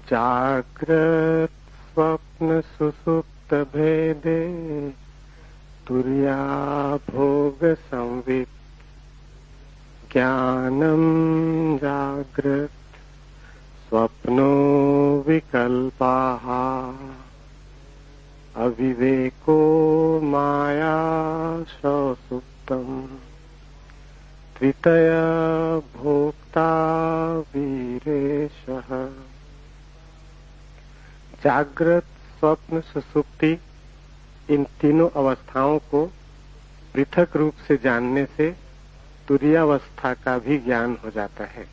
जाग्रत स्वप्न सुसुप्त भेदे तुर्या भोग संवित् ज्ञानम जाग्रत स्वप्नो विकल्पाः अविवेको माया सुप्तम् त्रितय भोक्ता वीरेशः। जागृत स्वप्न सुसुप्ति इन तीनों अवस्थाओं को पृथक रूप से जानने से तुरीयावस्था का भी ज्ञान हो जाता है।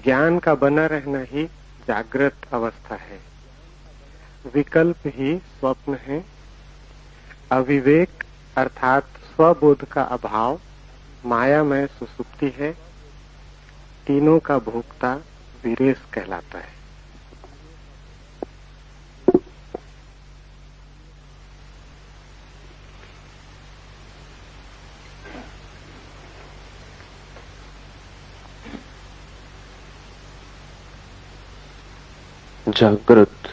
ज्ञान का बना रहना ही जागृत अवस्था है, विकल्प ही स्वप्न है, अविवेक अर्थात स्वबोध का अभाव मायामय सुसुप्ति है, तीनों का भोक्ता वीरेश कहलाता है। जागृत,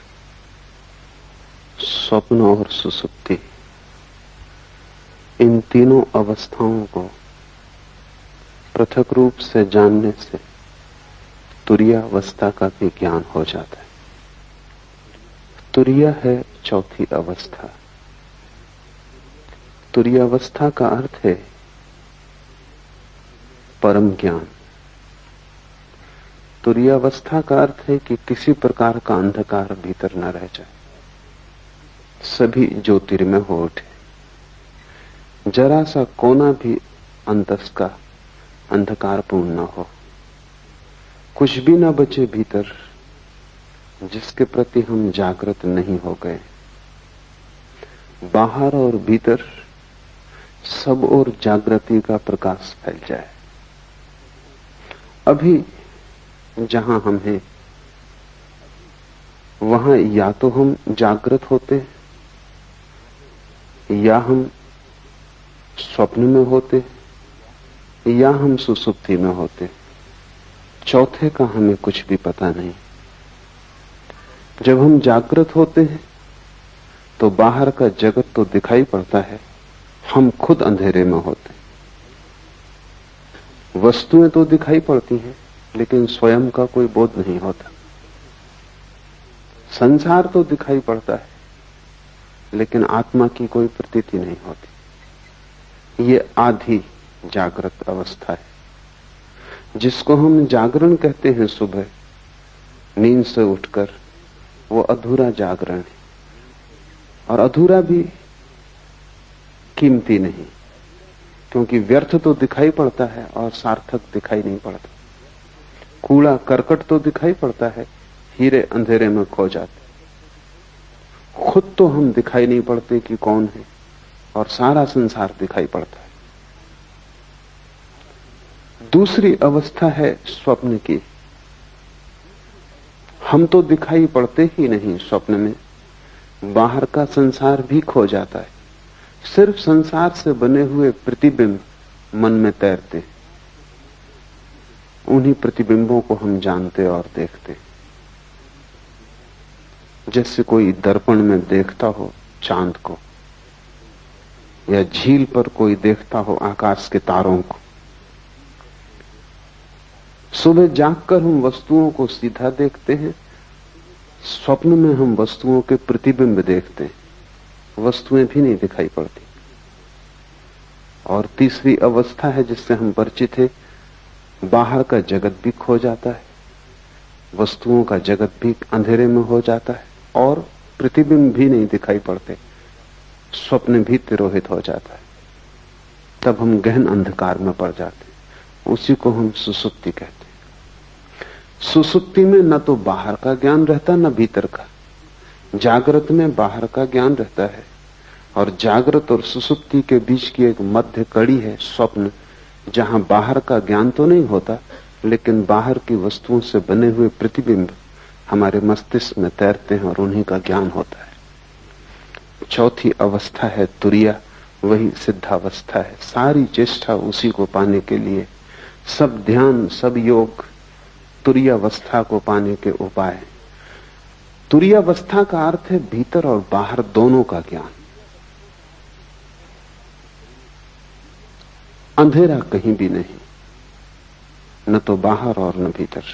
स्वप्न और सुसुप्ति, इन तीनों अवस्थाओं को पृथक रूप से जानने से तुरीयावस्था का भी ज्ञान हो जाता है। तुरीया है चौथी अवस्था। तुरीयावस्था का अर्थ है परम ज्ञान। तुरीयावस्था का अर्थ है कि किसी प्रकार का अंधकार भीतर न रह जाए, सभी ज्योतिर्मय हो उठे, जरा सा कोना भी अंतस का अंधकारपूर्ण न हो, कुछ भी न बचे भीतर जिसके प्रति हम जागृत नहीं हो गए। बाहर और भीतर सब ओर जागृति का प्रकाश फैल जाए। अभी जहां हम हैं वहां या तो हम जागृत होते या हम स्वप्न में होते या हम सुसुप्ति में होते। चौथे का हमें कुछ भी पता नहीं। जब हम जागृत होते हैं तो बाहर का जगत तो दिखाई पड़ता है, हम खुद अंधेरे में होते। वस्तुएं तो दिखाई पड़ती हैं लेकिन स्वयं का कोई बोध नहीं होता। संसार तो दिखाई पड़ता है लेकिन आत्मा की कोई प्रतीति नहीं होती। ये आधी जागृत अवस्था है जिसको हम जागरण कहते हैं। सुबह नींद से उठकर वो अधूरा जागरण है, और अधूरा भी कीमती नहीं, क्योंकि व्यर्थ तो दिखाई पड़ता है और सार्थक दिखाई नहीं पड़ता। कूड़ा करकट तो दिखाई पड़ता है, हीरे अंधेरे में खो जाते। खुद तो हम दिखाई नहीं पड़ते कि कौन है, और सारा संसार दिखाई पड़ता है। दूसरी अवस्था है स्वप्न की। हम तो दिखाई पड़ते ही नहीं स्वप्न में, बाहर का संसार भी खो जाता है। सिर्फ संसार से बने हुए प्रतिबिंब मन में तैरते, उन्हीं प्रतिबिंबों को हम जानते और देखते। जैसे कोई दर्पण में देखता हो चांद को, या झील पर कोई देखता हो आकाश के तारों को। सुबह जागकर हम वस्तुओं को सीधा देखते हैं, स्वप्न में हम वस्तुओं के प्रतिबिंब देखते हैं, वस्तुएं भी नहीं दिखाई पड़ती। और तीसरी अवस्था है जिससे हम परिचित हैं, बाहर का जगत भी खो जाता है, वस्तुओं का जगत भी अंधेरे में हो जाता है, और प्रतिबिंब भी नहीं दिखाई पड़ते, स्वप्न भी तिरोहित हो जाता है। तब हम गहन अंधकार में पड़ जाते, उसी को हम सुसुप्ति कहते हैं। सुसुप्ति में न तो बाहर का ज्ञान रहता न भीतर का। जागृत में बाहर का ज्ञान रहता है, और जागृत और सुसुप्ति के बीच की एक मध्य कड़ी है स्वप्न, जहां बाहर का ज्ञान तो नहीं होता लेकिन बाहर की वस्तुओं से बने हुए प्रतिबिंब हमारे मस्तिष्क में तैरते हैं और उन्हीं का ज्ञान होता है। चौथी अवस्था है तुरीया, वही सिद्धावस्था है। सारी चेष्टा उसी को पाने के लिए, सब ध्यान, सब योग तुरीयावस्था को पाने के उपाय। तुरीयावस्था का अर्थ है भीतर और बाहर दोनों का ज्ञान। अंधेरा कहीं भी नहीं, न तो बाहर और न भीतर,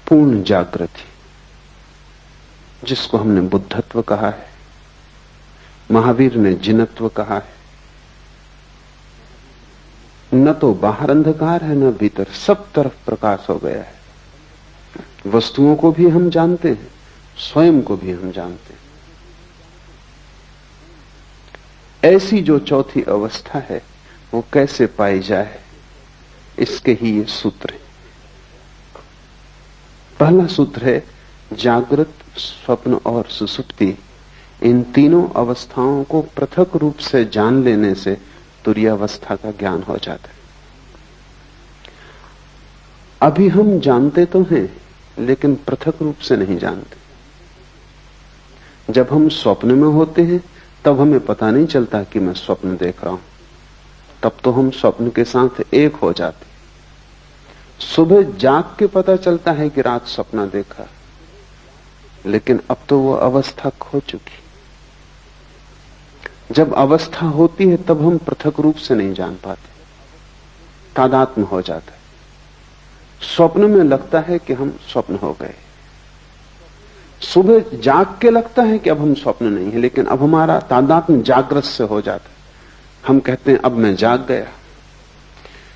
पूर्ण जागृति, जिसको हमने बुद्धत्व कहा है, महावीर ने जिनत्व कहा है। न तो बाहर अंधकार है न भीतर, सब तरफ प्रकाश हो गया है। वस्तुओं को भी हम जानते हैं, स्वयं को भी हम जानते हैं। ऐसी जो चौथी अवस्था है वो कैसे पाई जाए, इसके ही ये सूत्र है। पहला सूत्र है जागृत, स्वप्न और सुषुप्ति, इन तीनों अवस्थाओं को पृथक रूप से जान लेने से तुरीयावस्था का ज्ञान हो जाता है। अभी हम जानते तो हैं लेकिन पृथक रूप से नहीं जानते। जब हम स्वप्न में होते हैं तब हमें पता नहीं चलता कि मैं स्वप्न देख रहा हूं, तब तो हम स्वप्न के साथ एक हो जाते। सुबह जाग के पता चलता है कि रात सपना देखा, लेकिन अब तो वो अवस्था खो चुकी। जब अवस्था होती है तब हम पृथक रूप से नहीं जान पाते, तादात्म्य हो जाता है। स्वप्न में लगता है कि हम स्वप्न हो गए, सुबह जाग के लगता है कि अब हम स्वप्न नहीं है, लेकिन अब हमारा तादात्म्य जागृत से हो जाता है। हम कहते हैं अब मैं जाग गया,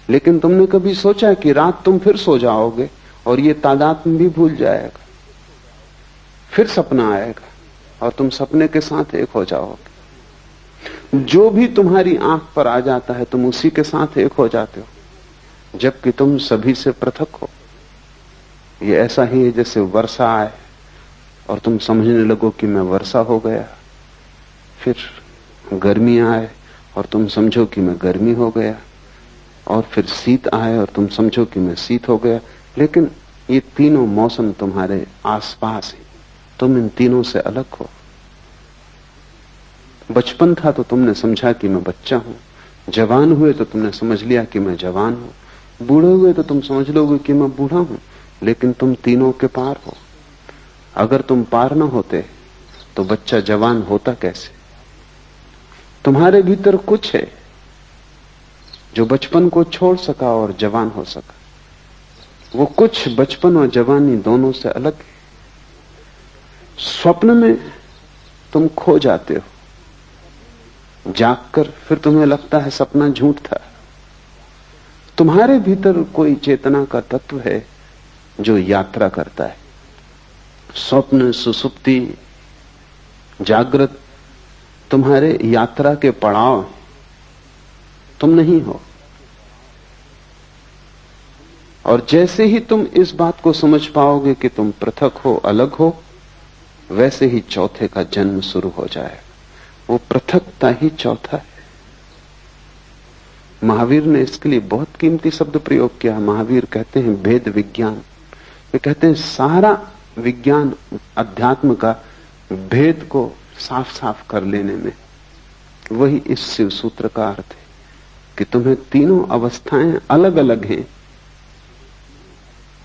लेकिन तुमने कभी सोचा कि रात तुम फिर सो जाओगे और ये तादात्म्य भी भूल जाएगा, फिर सपना आएगा और तुम सपने के साथ एक हो जाओगे। जो भी तुम्हारी आंख पर आ जाता है तुम उसी के साथ एक हो जाते हो, जबकि तुम सभी से पृथक हो। ये ऐसा ही है जैसे वर्षा आए और तुम समझने लगो कि मैं वर्षा हो गया, फिर गर्मी आए और तुम समझो कि मैं गर्मी हो गया, और फिर शीत आए और तुम समझो कि मैं शीत हो गया। लेकिन ये तीनों मौसम तुम्हारे आसपास हैं, तुम इन तीनों से अलग हो। बचपन था तो तुमने समझा कि मैं बच्चा हूं, जवान हुए तो तुमने समझ लिया कि मैं जवान हूं, बूढ़े हुए तो तुम समझ लोगे कि मैं बूढ़ा हूं, लेकिन तुम तीनों के पार हो। अगर तुम पार न होते तो बच्चा जवान होता कैसे? तुम्हारे भीतर कुछ है जो बचपन को छोड़ सका और जवान हो सका। वो कुछ बचपन और जवानी दोनों से अलग है। स्वप्न में तुम खो जाते हो, जागकर फिर तुम्हें लगता है सपना झूठ था। तुम्हारे भीतर कोई चेतना का तत्व है जो यात्रा करता है। स्वप्न, सुषुप्ति, जागृत तुम्हारे यात्रा के पड़ाव हैं, तुम नहीं हो। और जैसे ही तुम इस बात को समझ पाओगे कि तुम पृथक हो, अलग हो, वैसे ही चौथे का जन्म शुरू हो जाएगा। वो पृथकता ही चौथा है। महावीर ने इसके लिए बहुत कीमती शब्द प्रयोग किया। महावीर कहते हैं भेद विज्ञान। वे कहते हैं सारा विज्ञान अध्यात्म का भेद को साफ साफ कर लेने में वही इस शिव सूत्र का अर्थ है कि तुम्हें तीनों अवस्थाएं अलग अलग हैं,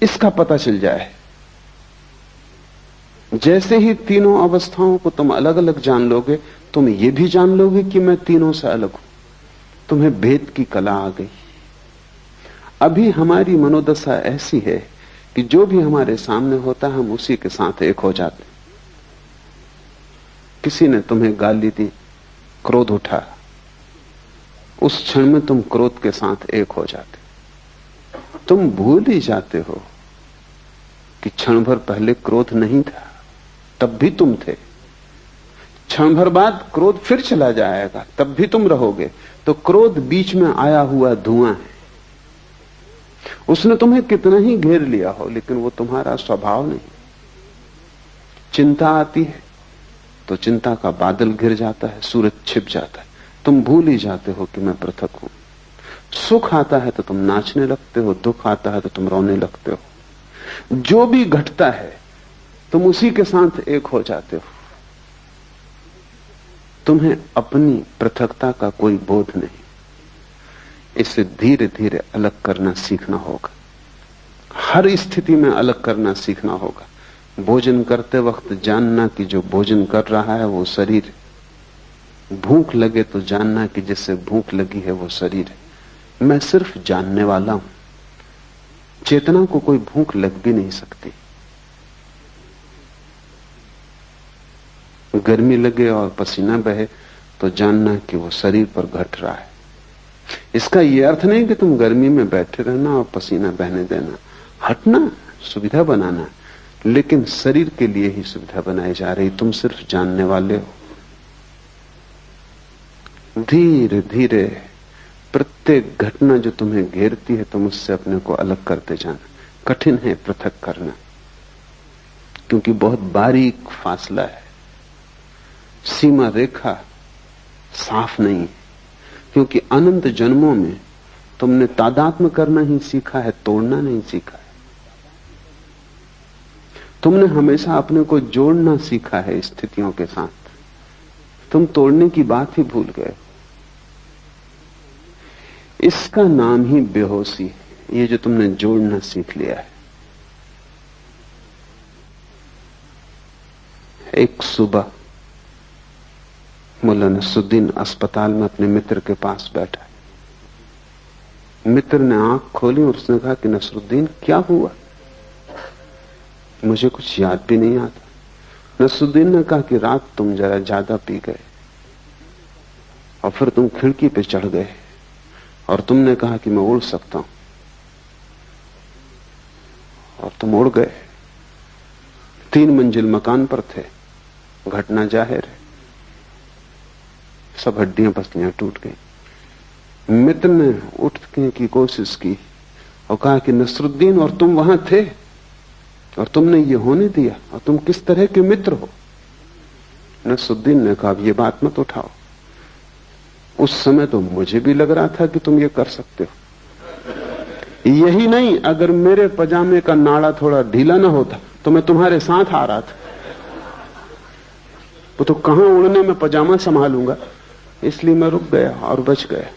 इसका पता चल जाए। जैसे ही तीनों अवस्थाओं को तुम अलग अलग जान लोगे, तुम ये भी जान लोगे कि मैं तीनों से अलग हूं। तुम्हें भेद की कला आ गई। अभी हमारी मनोदशा ऐसी है कि जो भी हमारे सामने होता है हम उसी के साथ एक हो जाते। किसी ने तुम्हें गाली दी, क्रोध उठा, उस क्षण में तुम क्रोध के साथ एक हो जाते। तुम भूल ही जाते हो कि क्षण भर पहले क्रोध नहीं था, तब भी तुम थे। क्षण भर बाद क्रोध फिर चला जाएगा, तब भी तुम रहोगे। तो क्रोध बीच में आया हुआ धुआं है। उसने तुम्हें कितना ही घेर लिया हो, लेकिन वो तुम्हारा स्वभाव नहीं। चिंता आती है तो चिंता का बादल घिर जाता है, सूरज छिप जाता है, तुम भूल ही जाते हो कि मैं पृथक हूं। सुख आता है तो तुम नाचने लगते हो, दुख आता है तो तुम रोने लगते हो। जो भी घटता है तुम उसी के साथ एक हो जाते हो। तुम्हें अपनी पृथकता का कोई बोध नहीं। इसे धीरे धीरे अलग करना सीखना होगा। हर स्थिति में अलग करना सीखना होगा। भोजन करते वक्त जानना कि जो भोजन कर रहा है वो शरीर है। भूख लगे तो जानना कि जिससे भूख लगी है वो शरीर है। मैं सिर्फ जानने वाला हूं। चेतना को कोई भूख लग भी नहीं सकती। गर्मी लगे और पसीना बहे तो जानना कि वो शरीर पर घट रहा है। इसका यह अर्थ नहीं कि तुम गर्मी में बैठे रहना और पसीना बहने देना। हटना, सुविधा बनाना, लेकिन शरीर के लिए ही सुविधा बनाई जा रही। तुम सिर्फ जानने वाले हो। धीरे धीरे प्रत्येक घटना जो तुम्हें घेरती है तुम उससे अपने को अलग करते जाना। कठिन है पृथक करना, क्योंकि बहुत बारीक फासला है। सीमा रेखा साफ नहीं है, क्योंकि अनंत जन्मों में तुमने तादात्म्य करना ही सीखा है, तोड़ना नहीं सीखा है। तुमने हमेशा अपने को जोड़ना सीखा है स्थितियों के साथ। तुम तोड़ने की बात ही भूल गए। इसका नाम ही बेहोशी है, ये जो तुमने जोड़ना सीख लिया है। एक सुबह मुल्ला नसरुद्दीन अस्पताल में अपने मित्र के पास बैठा। मित्र ने आंख खोली और उसने कहा कि नसरुद्दीन क्या हुआ? मुझे कुछ याद भी नहीं आता। नसरुद्दीन ने कहा कि रात तुम जरा ज्यादा पी गए और फिर तुम खिड़की पे चढ़ गए और तुमने कहा कि मैं उड़ सकता हूं और तुम उड़ गए। 3 मंजिल मकान पर थे। घटना जाहिर है, सब हड्डियां पसलियां टूट गई। मित्र ने उठने की कोशिश की और कहा कि नसरुद्दीन, और तुम वहां थे और तुमने ये होने दिया, और तुम किस तरह के मित्र हो? नसरुद्दीन ने कहा ये बात मत उठाओ। उस समय तो मुझे भी लग रहा था कि तुम ये कर सकते हो। यही नहीं, अगर मेरे पजामे का नाड़ा थोड़ा ढीला ना होता तो मैं तुम्हारे साथ आ रहा था। वो तो कहां उड़ने में पजामा संभालूंगा, इसलिए मैं रुक गया और बच गया।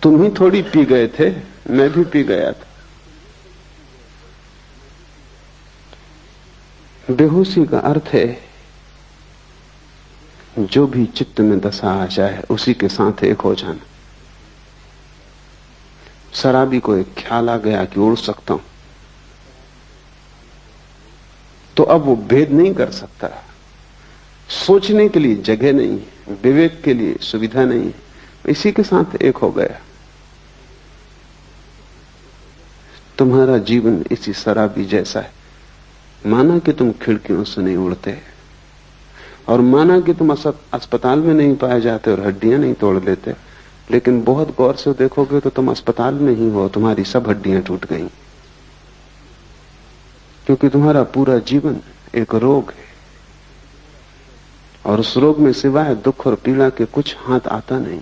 तुम ही थोड़ी पी गए थे, मैं भी पी गया था। बेहोशी का अर्थ है जो भी चित्त में दशा आ जाए उसी के साथ एक हो जाना। शराबी को एक ख्याल आ गया कि उड़ सकता हूं, तो अब वो भेद नहीं कर सकता। सोचने के लिए जगह नहीं, विवेक के लिए सुविधा नहीं, इसी के साथ एक हो गया। तुम्हारा जीवन इसी शराबी जैसा है। माना कि तुम खिड़कियों से नहीं उड़ते, और माना कि तुम अस्पताल में नहीं पाए जाते और हड्डियां नहीं तोड़ लेते, लेकिन बहुत गौर से देखोगे तो तुम अस्पताल में ही हो, तुम्हारी सब हड्डियां टूट गई, क्योंकि तुम्हारा पूरा जीवन एक रोग है, और उस रोग में सिवाय दुख और पीड़ा के कुछ हाथ आता नहीं।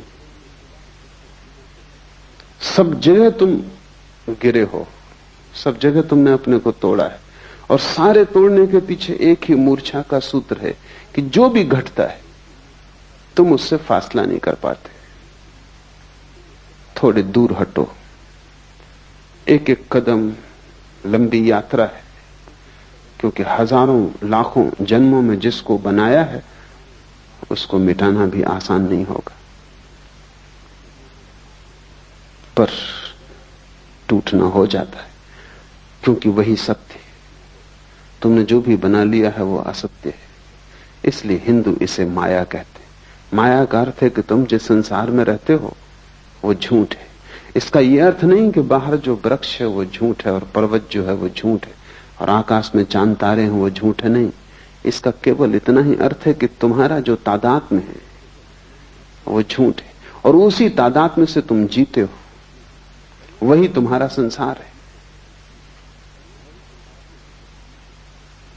सब जगह तुम गिरे हो, सब जगह तुमने अपने को तोड़ा है, और सारे तोड़ने के पीछे एक ही मूर्छा का सूत्र है कि जो भी घटता है तुम उससे फासला नहीं कर पाते। थोड़े दूर हटो। एक एक कदम लंबी यात्रा है, क्योंकि हजारों लाखों जन्मों में जिसको बनाया है उसको मिटाना भी आसान नहीं होगा, पर टूटना हो जाता है, क्योंकि वही सत्य है। तुमने जो भी बना लिया है वो असत्य है। इसलिए हिंदू इसे माया कहते हैं। माया का अर्थ है कि तुम जिस संसार में रहते हो वो झूठ है। इसका यह अर्थ नहीं कि बाहर जो वृक्ष है वो झूठ है और पर्वत जो है वो झूठ है और आकाश में चांद तारे हैं वो झूठ है। नहीं, इसका केवल इतना ही अर्थ है कि तुम्हारा जो तादात्म्य है वो झूठ है, और उसी तादात्म्य से तुम जीते हो, वही तुम्हारा संसार है।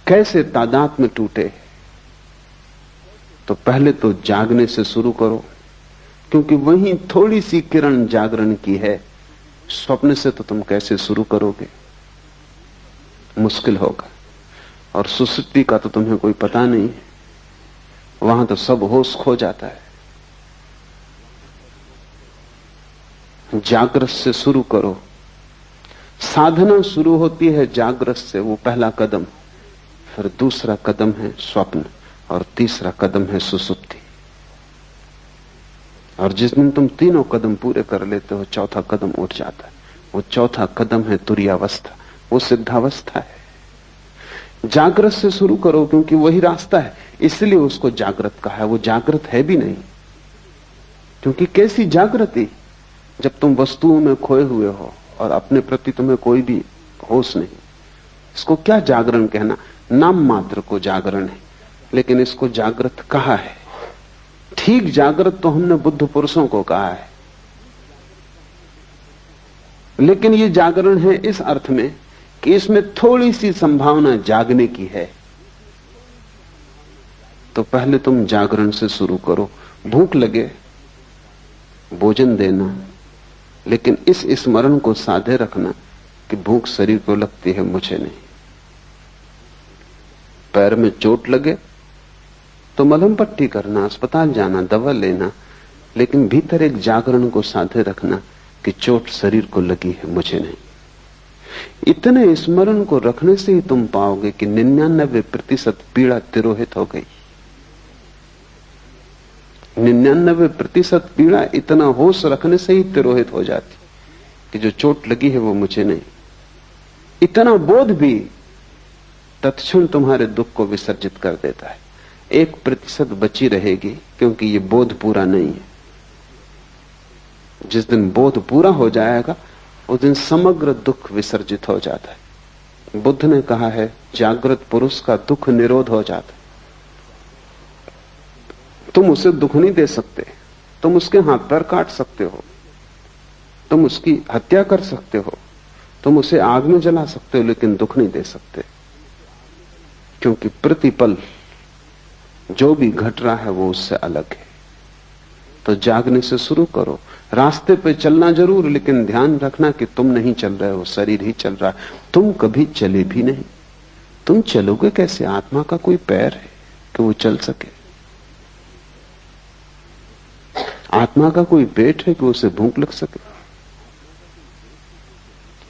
कैसे तादात्म्य टूटे? तो पहले तो जागने से शुरू करो, क्योंकि वही थोड़ी सी किरण जागरण की है। स्वप्न से तो तुम कैसे शुरू करोगे? मुश्किल होगा। और सुसुप्ति का तो तुम्हें कोई पता नहीं, वहां तो सब होश खो जाता है। जागृत से शुरू करो। साधना शुरू होती है जागृत से, वो पहला कदम। फिर दूसरा कदम है स्वप्न, और तीसरा कदम है सुसुप्ति। और जिस दिन तुम तीनों कदम पूरे कर लेते हो, चौथा कदम उठ जाता है। वो चौथा कदम है तुरीयावस्था, वो सिद्धावस्था है। जागृत से शुरू करो, क्योंकि वही रास्ता है, इसलिए उसको जागृत कहा है। वो जागृत है भी नहीं, क्योंकि कैसी जागृति जब तुम वस्तुओं में खोए हुए हो और अपने प्रति तुम्हें कोई भी होश नहीं। इसको क्या जागरण कहना, नाम मात्र को जागरण है, लेकिन इसको जागृत कहा है। ठीक जागृत तो हमने बुद्ध पुरुषों को कहा है, लेकिन ये जागरण है इस अर्थ में कि इसमें थोड़ी सी संभावना जागने की है। तो पहले तुम जागरण से शुरू करो। भूख लगे भोजन देना, लेकिन इस स्मरण को साधे रखना कि भूख शरीर को लगती है, मुझे नहीं। पैर में चोट लगे तो मलहम पट्टी करना, अस्पताल जाना, दवा लेना, लेकिन भीतर एक जागरण को साधे रखना कि चोट शरीर को लगी है, मुझे नहीं। इतने स्मरण को रखने से ही तुम पाओगे कि 99% पीड़ा तिरोहित हो गई। 99% पीड़ा इतना होश रखने से ही तिरोहित हो जाती कि जो चोट लगी है वो मुझे नहीं। इतना बोध भी तत्क्षण तुम्हारे दुख को विसर्जित कर देता है। 1% बची रहेगी, क्योंकि ये बोध पूरा नहीं है। जिस दिन बोध पूरा हो जाएगा उस दिन समग्र दुख विसर्जित हो जाता है। बुद्ध ने कहा है, जागृत पुरुष का दुख निरोध हो जाता है। तुम उसे दुख नहीं दे सकते, तुम उसके हाथ पैर काट सकते हो, तुम उसकी हत्या कर सकते हो, तुम उसे आग में जला सकते हो, लेकिन दुख नहीं दे सकते, क्योंकि प्रतिपल जो भी घट रहा है वो उससे अलग है। तो जागने से शुरू करो। रास्ते पे चलना जरूर, लेकिन ध्यान रखना कि तुम नहीं चल रहे हो, शरीर ही चल रहा है। तुम कभी चले भी नहीं। तुम चलोगे कैसे? आत्मा का कोई पैर है कि वो चल सके? आत्मा का कोई पेट है कि उसे भूख लग सके?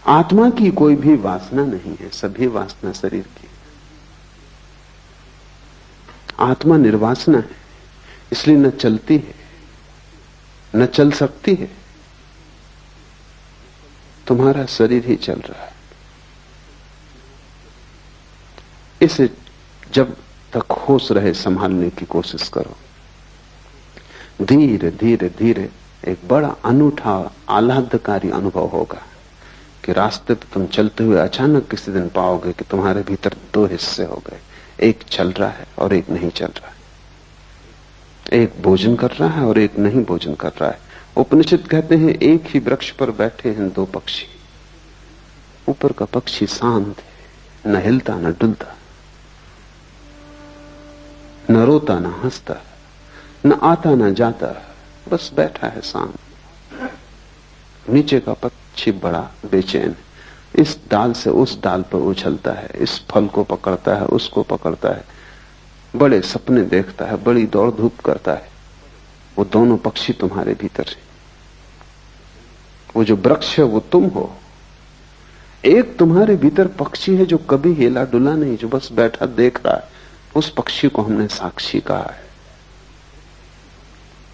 आत्मा की कोई भी वासना नहीं है, सभी वासना शरीर की। आत्मा निर्वासना है, इसलिए न चलती है न चल सकती है। तुम्हारा शरीर ही चल रहा है। इसे जब तक होश रहे संभालने की कोशिश करो। धीरे धीरे धीरे एक बड़ा अनूठा आह्लादकारी अनुभव होगा कि रास्ते पे तुम चलते हुए अचानक किसी दिन पाओगे कि तुम्हारे भीतर 2 हिस्से हो गए। एक चल रहा है और एक नहीं चल रहा है। एक भोजन कर रहा है और एक नहीं भोजन कर रहा है। उपनिषद कहते हैं, एक ही वृक्ष पर बैठे हैं 2 पक्षी। ऊपर का पक्षी शांत है, न हिलता न डुलता, न रोता न हंसता, न आता न जाता, बस बैठा है शांत। नीचे का पक्षी बड़ा बेचैन है, इस डाल से उस डाल पर उछलता है, इस फल को पकड़ता है, उसको पकड़ता है, बड़े सपने देखता है, बड़ी दौड़ धूप करता है। वो दोनों पक्षी तुम्हारे भीतर है। वो जो वृक्ष है वो तुम हो। एक तुम्हारे भीतर पक्षी है जो कभी हिला डुला नहीं, जो बस बैठा देख रहा है। उस पक्षी को हमने साक्षी कहा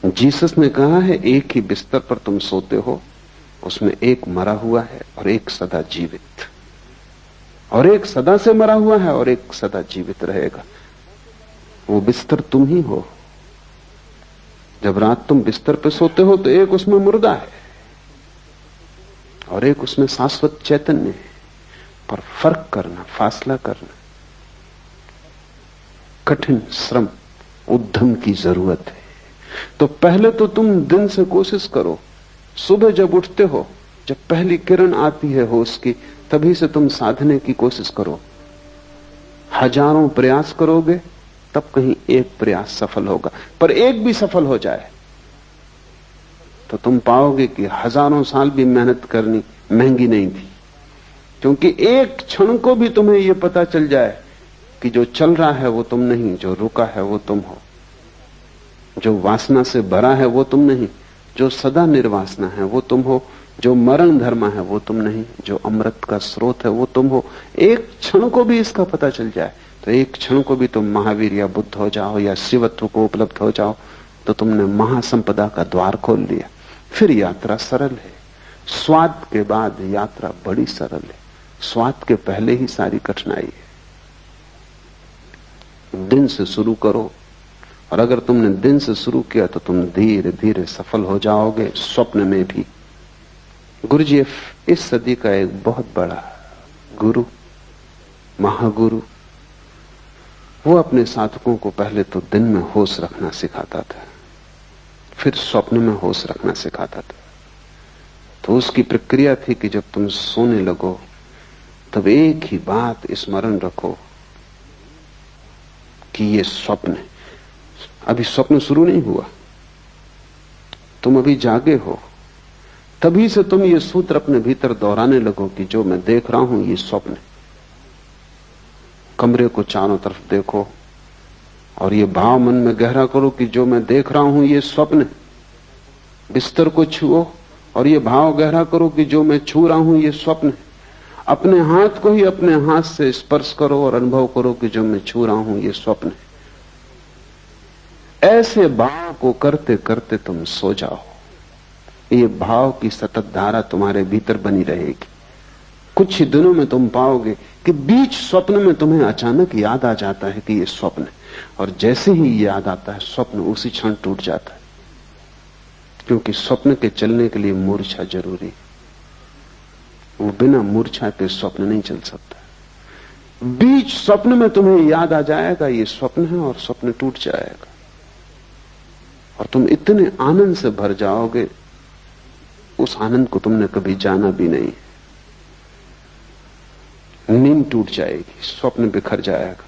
है। जीसस ने कहा है, एक ही बिस्तर पर तुम सोते हो, उसमें एक मरा हुआ है और एक सदा जीवित, और एक सदा से मरा हुआ है और एक सदा जीवित रहेगा। वो बिस्तर तुम ही हो। जब रात तुम बिस्तर पे सोते हो तो एक उसमें मुर्दा है और एक उसमें शाश्वत चैतन्य है। पर फर्क करना, फासला करना, कठिन श्रम, उद्यम की जरूरत है। तो पहले तो तुम दिन से कोशिश करो। सुबह जब उठते हो, जब पहली किरण आती है होश की, तभी से तुम साधने की कोशिश करो। हजारों प्रयास करोगे तब कहीं एक प्रयास सफल होगा। पर एक भी सफल हो जाए तो तुम पाओगे कि हजारों साल भी मेहनत करनी महंगी नहीं थी। क्योंकि एक क्षण को भी तुम्हें यह पता चल जाए कि जो चल रहा है वो तुम नहीं, जो रुका है वो तुम हो, जो वासना से भरा है वो तुम नहीं, जो सदा निर्वासना है वो तुम हो, जो मरण धर्म है वो तुम नहीं, जो अमृत का स्रोत है वो तुम हो। एक क्षण को भी इसका पता चल जाए तो एक क्षण को भी तुम महावीर या बुद्ध हो जाओ या शिवत्व को उपलब्ध हो जाओ तो तुमने महासंपदा का द्वार खोल लिया। फिर यात्रा सरल है। स्वाद के बाद यात्रा बड़ी सरल है, स्वाद के पहले ही सारी कठिनाई है। दिन से शुरू करो, और अगर तुमने दिन से शुरू किया तो तुम धीरे धीरे सफल हो जाओगे, स्वप्न में भी। गुरुजीएफ इस सदी का एक बहुत बड़ा गुरु, महागुरु, वो अपने साधकों को पहले तो दिन में होश रखना सिखाता था, फिर स्वप्न में होश रखना सिखाता था। तो उसकी प्रक्रिया थी कि जब तुम सोने लगो तब एक ही बात स्मरण रखो कि ये स्वप्न है। अभी स्वप्न शुरू नहीं हुआ, तुम अभी जागे हो, तभी से तुम ये सूत्र अपने भीतर दोहराने लगो कि जो मैं देख रहा हूं ये स्वप्न है। कमरे को चारों तरफ देखो और ये भाव मन में गहरा करो कि जो मैं देख रहा हूं ये स्वप्न है। बिस्तर को छुओ और ये भाव गहरा करो कि जो मैं छू रहा हूं ये स्वप्न है। अपने हाथ को ही अपने हाथ से स्पर्श करो और अनुभव करो कि जो मैं छू रहा हूं ये स्वप्न है। ऐसे भाव को करते करते तुम सो जाओ। ये भाव की सतत धारा तुम्हारे भीतर बनी रहेगी। कुछ ही दिनों में तुम पाओगे कि बीच स्वप्न में तुम्हें अचानक याद आ जाता है कि ये स्वप्न है, और जैसे ही याद आता है स्वप्न उसी क्षण टूट जाता है। क्योंकि स्वप्न के चलने के लिए मूर्छा जरूरी है, वो बिना मूर्छा के स्वप्न नहीं चल सकता। बीच स्वप्न में तुम्हें याद आ जाएगा ये स्वप्न है, और स्वप्न टूट जाएगा, और तुम इतने आनंद से भर जाओगे, उस आनंद को तुमने कभी जाना भी नहीं। नींद टूट जाएगी, स्वप्न बिखर जाएगा,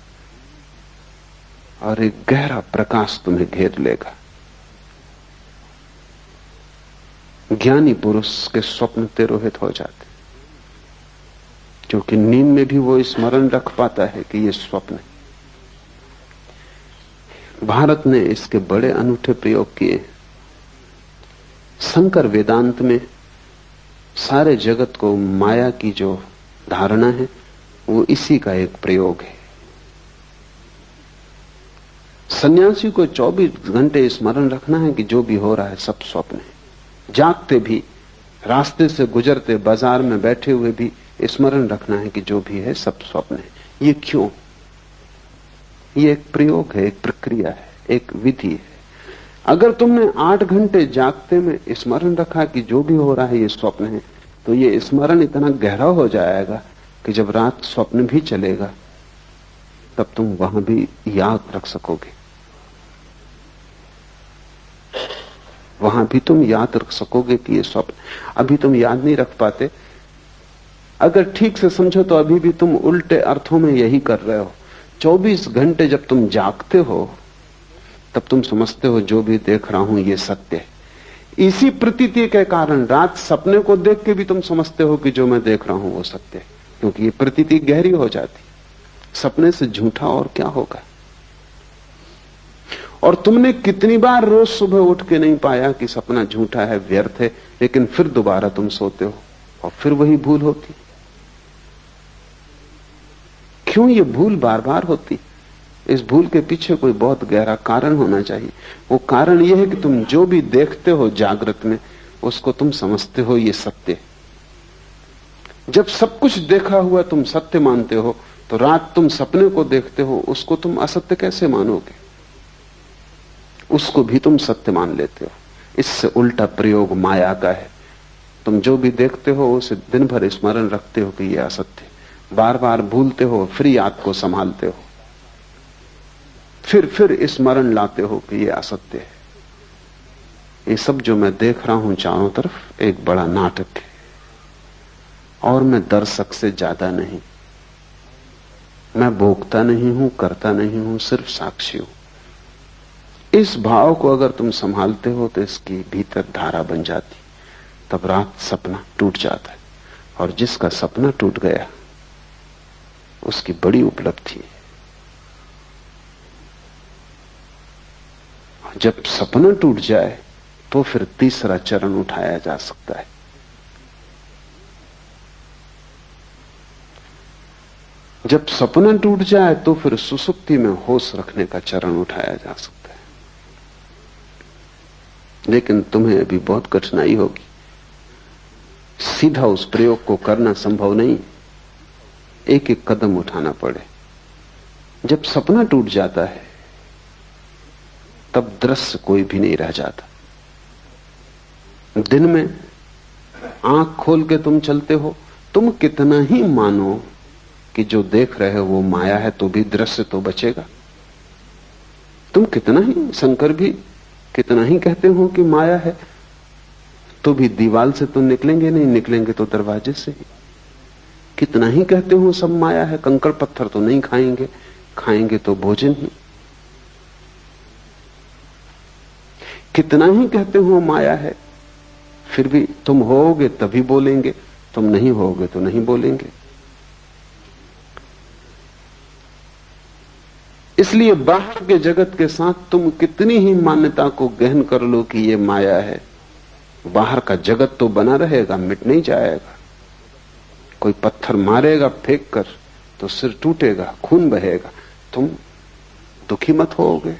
और एक गहरा प्रकाश तुम्हें घेर लेगा। ज्ञानी पुरुष के स्वप्न तिरोहित हो जाते, क्योंकि नींद में भी वो स्मरण रख पाता है कि ये स्वप्न है। भारत ने इसके बड़े अनूठे प्रयोग किए। शंकर वेदांत में सारे जगत को माया की जो धारणा है वो इसी का एक प्रयोग है। सन्यासी को 24 घंटे स्मरण रखना है कि जो भी हो रहा है सब स्वप्न है। जागते भी, रास्ते से गुजरते, बाजार में बैठे हुए भी स्मरण रखना है कि जो भी है सब स्वप्न है। ये क्यों? ये एक प्रयोग है, एक प्रक्रिया है, एक विधि है। अगर तुमने 8 घंटे जागते में स्मरण रखा कि जो भी हो रहा है ये स्वप्न है, तो ये स्मरण इतना गहरा हो जाएगा कि जब रात स्वप्न भी चलेगा तब तुम वहां भी याद रख सकोगे, वहां भी तुम याद रख सकोगे कि ये स्वप्न। अभी तुम याद नहीं रख पाते। अगर ठीक से समझो तो अभी भी तुम उल्टे अर्थों में यही कर रहे हो। 24 घंटे जब तुम जागते हो तब तुम समझते हो जो भी देख रहा हूं ये सत्य है। इसी प्रतीति के कारण रात सपने को देख के भी तुम समझते हो कि जो मैं देख रहा हूं वो सत्य है, क्योंकि ये प्रतीति गहरी हो जाती। सपने से झूठा और क्या होगा। और तुमने कितनी बार रोज सुबह उठ के नहीं पाया कि सपना झूठा है, व्यर्थ है, लेकिन फिर दोबारा तुम सोते हो और फिर वही भूल होती। क्यों ये भूल बार बार होती? इस भूल के पीछे कोई बहुत गहरा कारण होना चाहिए। वो कारण ये है कि तुम जो भी देखते हो जागृत में उसको तुम समझते हो ये सत्य है। जब सब कुछ देखा हुआ तुम सत्य मानते हो तो रात तुम सपने को देखते हो, उसको तुम असत्य कैसे मानोगे? उसको भी तुम सत्य मान लेते हो। इससे उल्टा प्रयोग माया का है। तुम जो भी देखते हो उसे दिन भर स्मरण रखते हो कि यह असत्य, बार बार भूलते हो, फिर याद को संभालते हो, फिर स्मरण लाते हो कि यह असत्य है। ये सब जो मैं देख रहा हूं चारों तरफ एक बड़ा नाटक है, और मैं दर्शक से ज्यादा नहीं। मैं भोगता नहीं हूं, करता नहीं हूं, सिर्फ साक्षी हूं। इस भाव को अगर तुम संभालते हो तो इसकी भीतर धारा बन जाती। तब रात सपना टूट जाता है, और जिसका सपना टूट गया उसकी बड़ी उपलब्धि है। जब सपना टूट जाए तो फिर तीसरा चरण उठाया जा सकता है। जब सपना टूट जाए तो फिर सुसुप्ति में होश रखने का चरण उठाया जा सकता है। लेकिन तुम्हें अभी बहुत कठिनाई होगी, सीधा उस प्रयोग को करना संभव नहीं, एक एक कदम उठाना पड़े। जब सपना टूट जाता है तब दृश्य कोई भी नहीं रह जाता। दिन में आंख खोल के तुम चलते हो, तुम कितना ही मानो कि जो देख रहे हो वो माया है, तो भी दृश्य तो बचेगा। तुम कितना ही, शंकर भी कितना ही कहते हो कि माया है, तो भी दीवाल से तो निकलेंगे नहीं, निकलेंगे तो दरवाजे से ही। कितना ही कहते हो सब माया है, कंकड़ पत्थर तो नहीं खाएंगे, खाएंगे तो भोजन ही। कितना ही कहते हो माया है, फिर भी तुम होगे तभी बोलेंगे, तुम नहीं होगे तो नहीं बोलेंगे। इसलिए बाहर के जगत के साथ तुम कितनी ही मान्यता को गहन कर लो कि ये माया है, बाहर का जगत तो बना रहेगा, मिट नहीं जाएगा। कोई पत्थर मारेगा फेंक कर तो सिर टूटेगा, खून बहेगा, तुम दुखी मत होगे,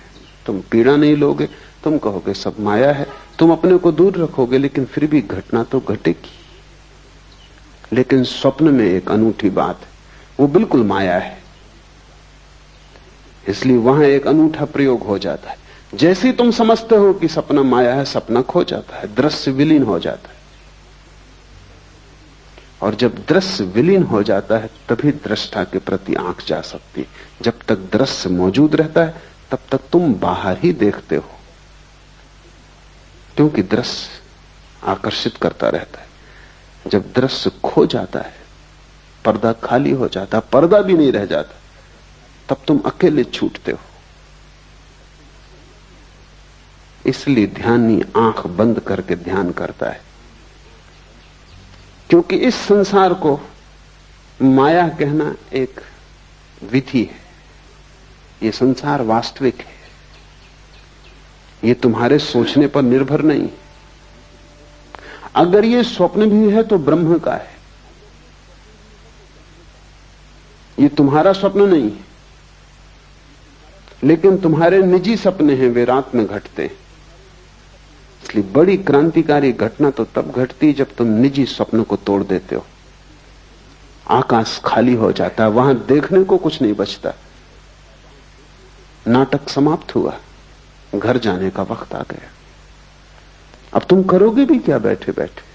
तुम पीड़ा नहीं लोगे, तुम कहोगे सब माया है, तुम अपने को दूर रखोगे, लेकिन फिर भी घटना तो घटेगी। लेकिन स्वप्न में एक अनूठी बात है, वो बिल्कुल माया है, इसलिए वहां एक अनूठा प्रयोग हो जाता है। जैसे ही तुम समझते हो कि सपना माया है, सपना खो जाता है, दृश्य विलीन हो जाता है। और जब दृश्य विलीन हो जाता है तभी दृष्टा के प्रति आंख जा सकती है। जब तक दृश्य मौजूद रहता है तब तक तुम बाहर ही देखते हो, क्योंकि दृश्य आकर्षित करता रहता है। जब दृश्य खो जाता है, पर्दा खाली हो जाता, पर्दा भी नहीं रह जाता, तब तुम अकेले छूटते हो। इसलिए ध्यानी आंख बंद करके ध्यान करता है, क्योंकि इस संसार को माया कहना एक विधि है। ये संसार वास्तविक है, ये तुम्हारे सोचने पर निर्भर नहीं। अगर ये स्वप्न भी है तो ब्रह्म का है, ये तुम्हारा स्वप्न नहीं है। लेकिन तुम्हारे निजी सपने हैं, वे रात में घटते हैं। इसलिए बड़ी क्रांतिकारी घटना तो तब घटती जब तुम निजी स्वप्न को तोड़ देते हो। आकाश खाली हो जाता है, वहां देखने को कुछ नहीं बचता। नाटक समाप्त हुआ, घर जाने का वक्त आ गया। अब तुम करोगे भी क्या बैठे बैठे?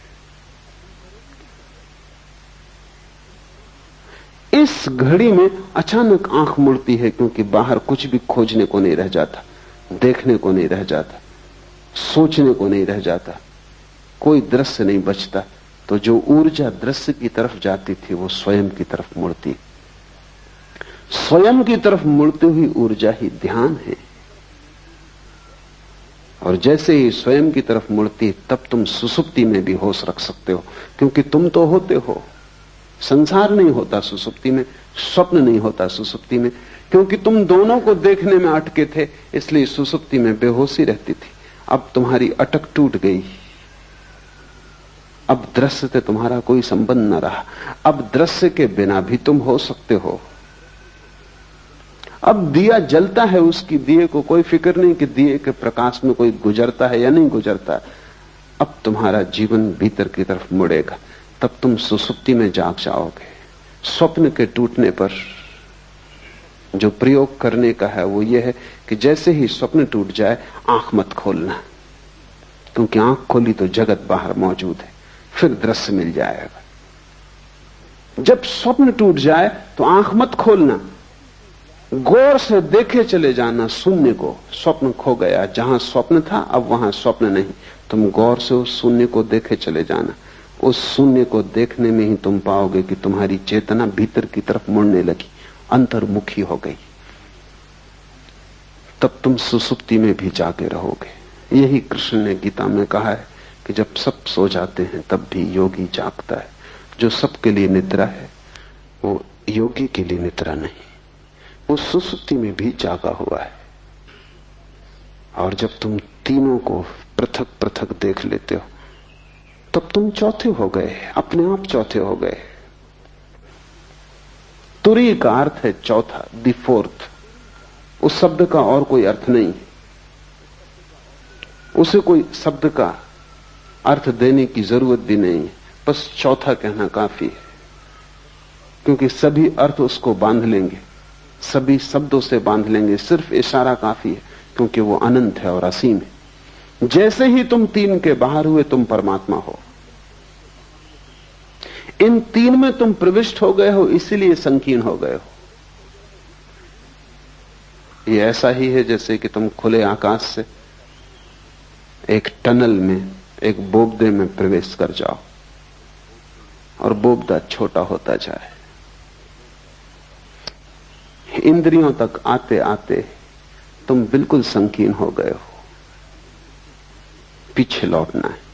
इस घड़ी में अचानक आंख मुड़ती है, क्योंकि बाहर कुछ भी खोजने को नहीं रह जाता, देखने को नहीं रह जाता, सोचने को नहीं रह जाता, कोई दृश्य नहीं बचता। तो जो ऊर्जा दृश्य की तरफ जाती थी वो स्वयं की तरफ मुड़ती। स्वयं की तरफ मुड़ती हुई ऊर्जा ही ध्यान है। और जैसे ही स्वयं की तरफ मुड़ती, तब तुम सुसुप्ति में भी होश रख सकते हो, क्योंकि तुम तो होते हो। संसार नहीं होता सुसुप्ति में, स्वप्न नहीं होता सुसुप्ति में, क्योंकि तुम दोनों को देखने में अटके थे, इसलिए सुसुप्ति में बेहोशी रहती थी। अब तुम्हारी अटक टूट गई, अब दृश्य से तुम्हारा कोई संबंध न रहा। अब दृश्य के बिना भी तुम हो सकते हो। अब दिया जलता है, उसकी दिए को कोई फिक्र नहीं कि दिए के प्रकाश में कोई गुजरता है या नहीं गुजरता। अब तुम्हारा जीवन भीतर की तरफ मुड़ेगा, तब तुम सुसुप्ति में जाग जाओगे। स्वप्न के टूटने पर जो प्रयोग करने का है वो ये है कि जैसे ही स्वप्न टूट जाए, आंख मत खोलना, क्योंकि आंख खोली तो जगत बाहर मौजूद है, फिर दृश्य मिल जाएगा। जब स्वप्न टूट जाए तो आंख मत खोलना, गौर से देखे चले जाना शून्य को। स्वप्न खो गया, जहां स्वप्न था अब वहां स्वप्न नहीं, तुम गौर से उस शून्य को देखे चले जाना। उस शून्य को देखने में ही तुम पाओगे कि तुम्हारी चेतना भीतर की तरफ मुड़ने लगी, अंतर्मुखी हो गई। तब तुम सुसुप्ति में भी जागे रहोगे। यही कृष्ण ने गीता में कहा है कि जब सब सो जाते हैं तब भी योगी जागता है। जो सबके लिए निद्रा है वो योगी के लिए निद्रा नहीं, वो सुसुप्ति में भी जागा हुआ है। और जब तुम तीनों को पृथक पृथक देख लेते हो तब तुम चौथे हो गए, अपने आप चौथे हो गए। तुरी का अर्थ है चौथा, द फोर्थ। उस शब्द का और कोई अर्थ नहीं, उसे कोई शब्द का अर्थ देने की जरूरत भी नहीं है, बस चौथा कहना काफी है, क्योंकि सभी अर्थ उसको बांध लेंगे, सभी शब्दों से बांध लेंगे। सिर्फ इशारा काफी है, क्योंकि वो अनंत है और असीम है। जैसे ही तुम तीन के बाहर हुए तुम परमात्मा हो। इन तीन में तुम प्रविष्ट हो गए हो, इसीलिए संकीर्ण हो गए हो। ये ऐसा ही है जैसे कि तुम खुले आकाश से एक टनल में, एक बोबदे में प्रवेश कर जाओ और बोबदा छोटा होता जाए। इंद्रियों तक आते आते तुम बिल्कुल संकीर्ण हो गए हो। पीछे लौटना है।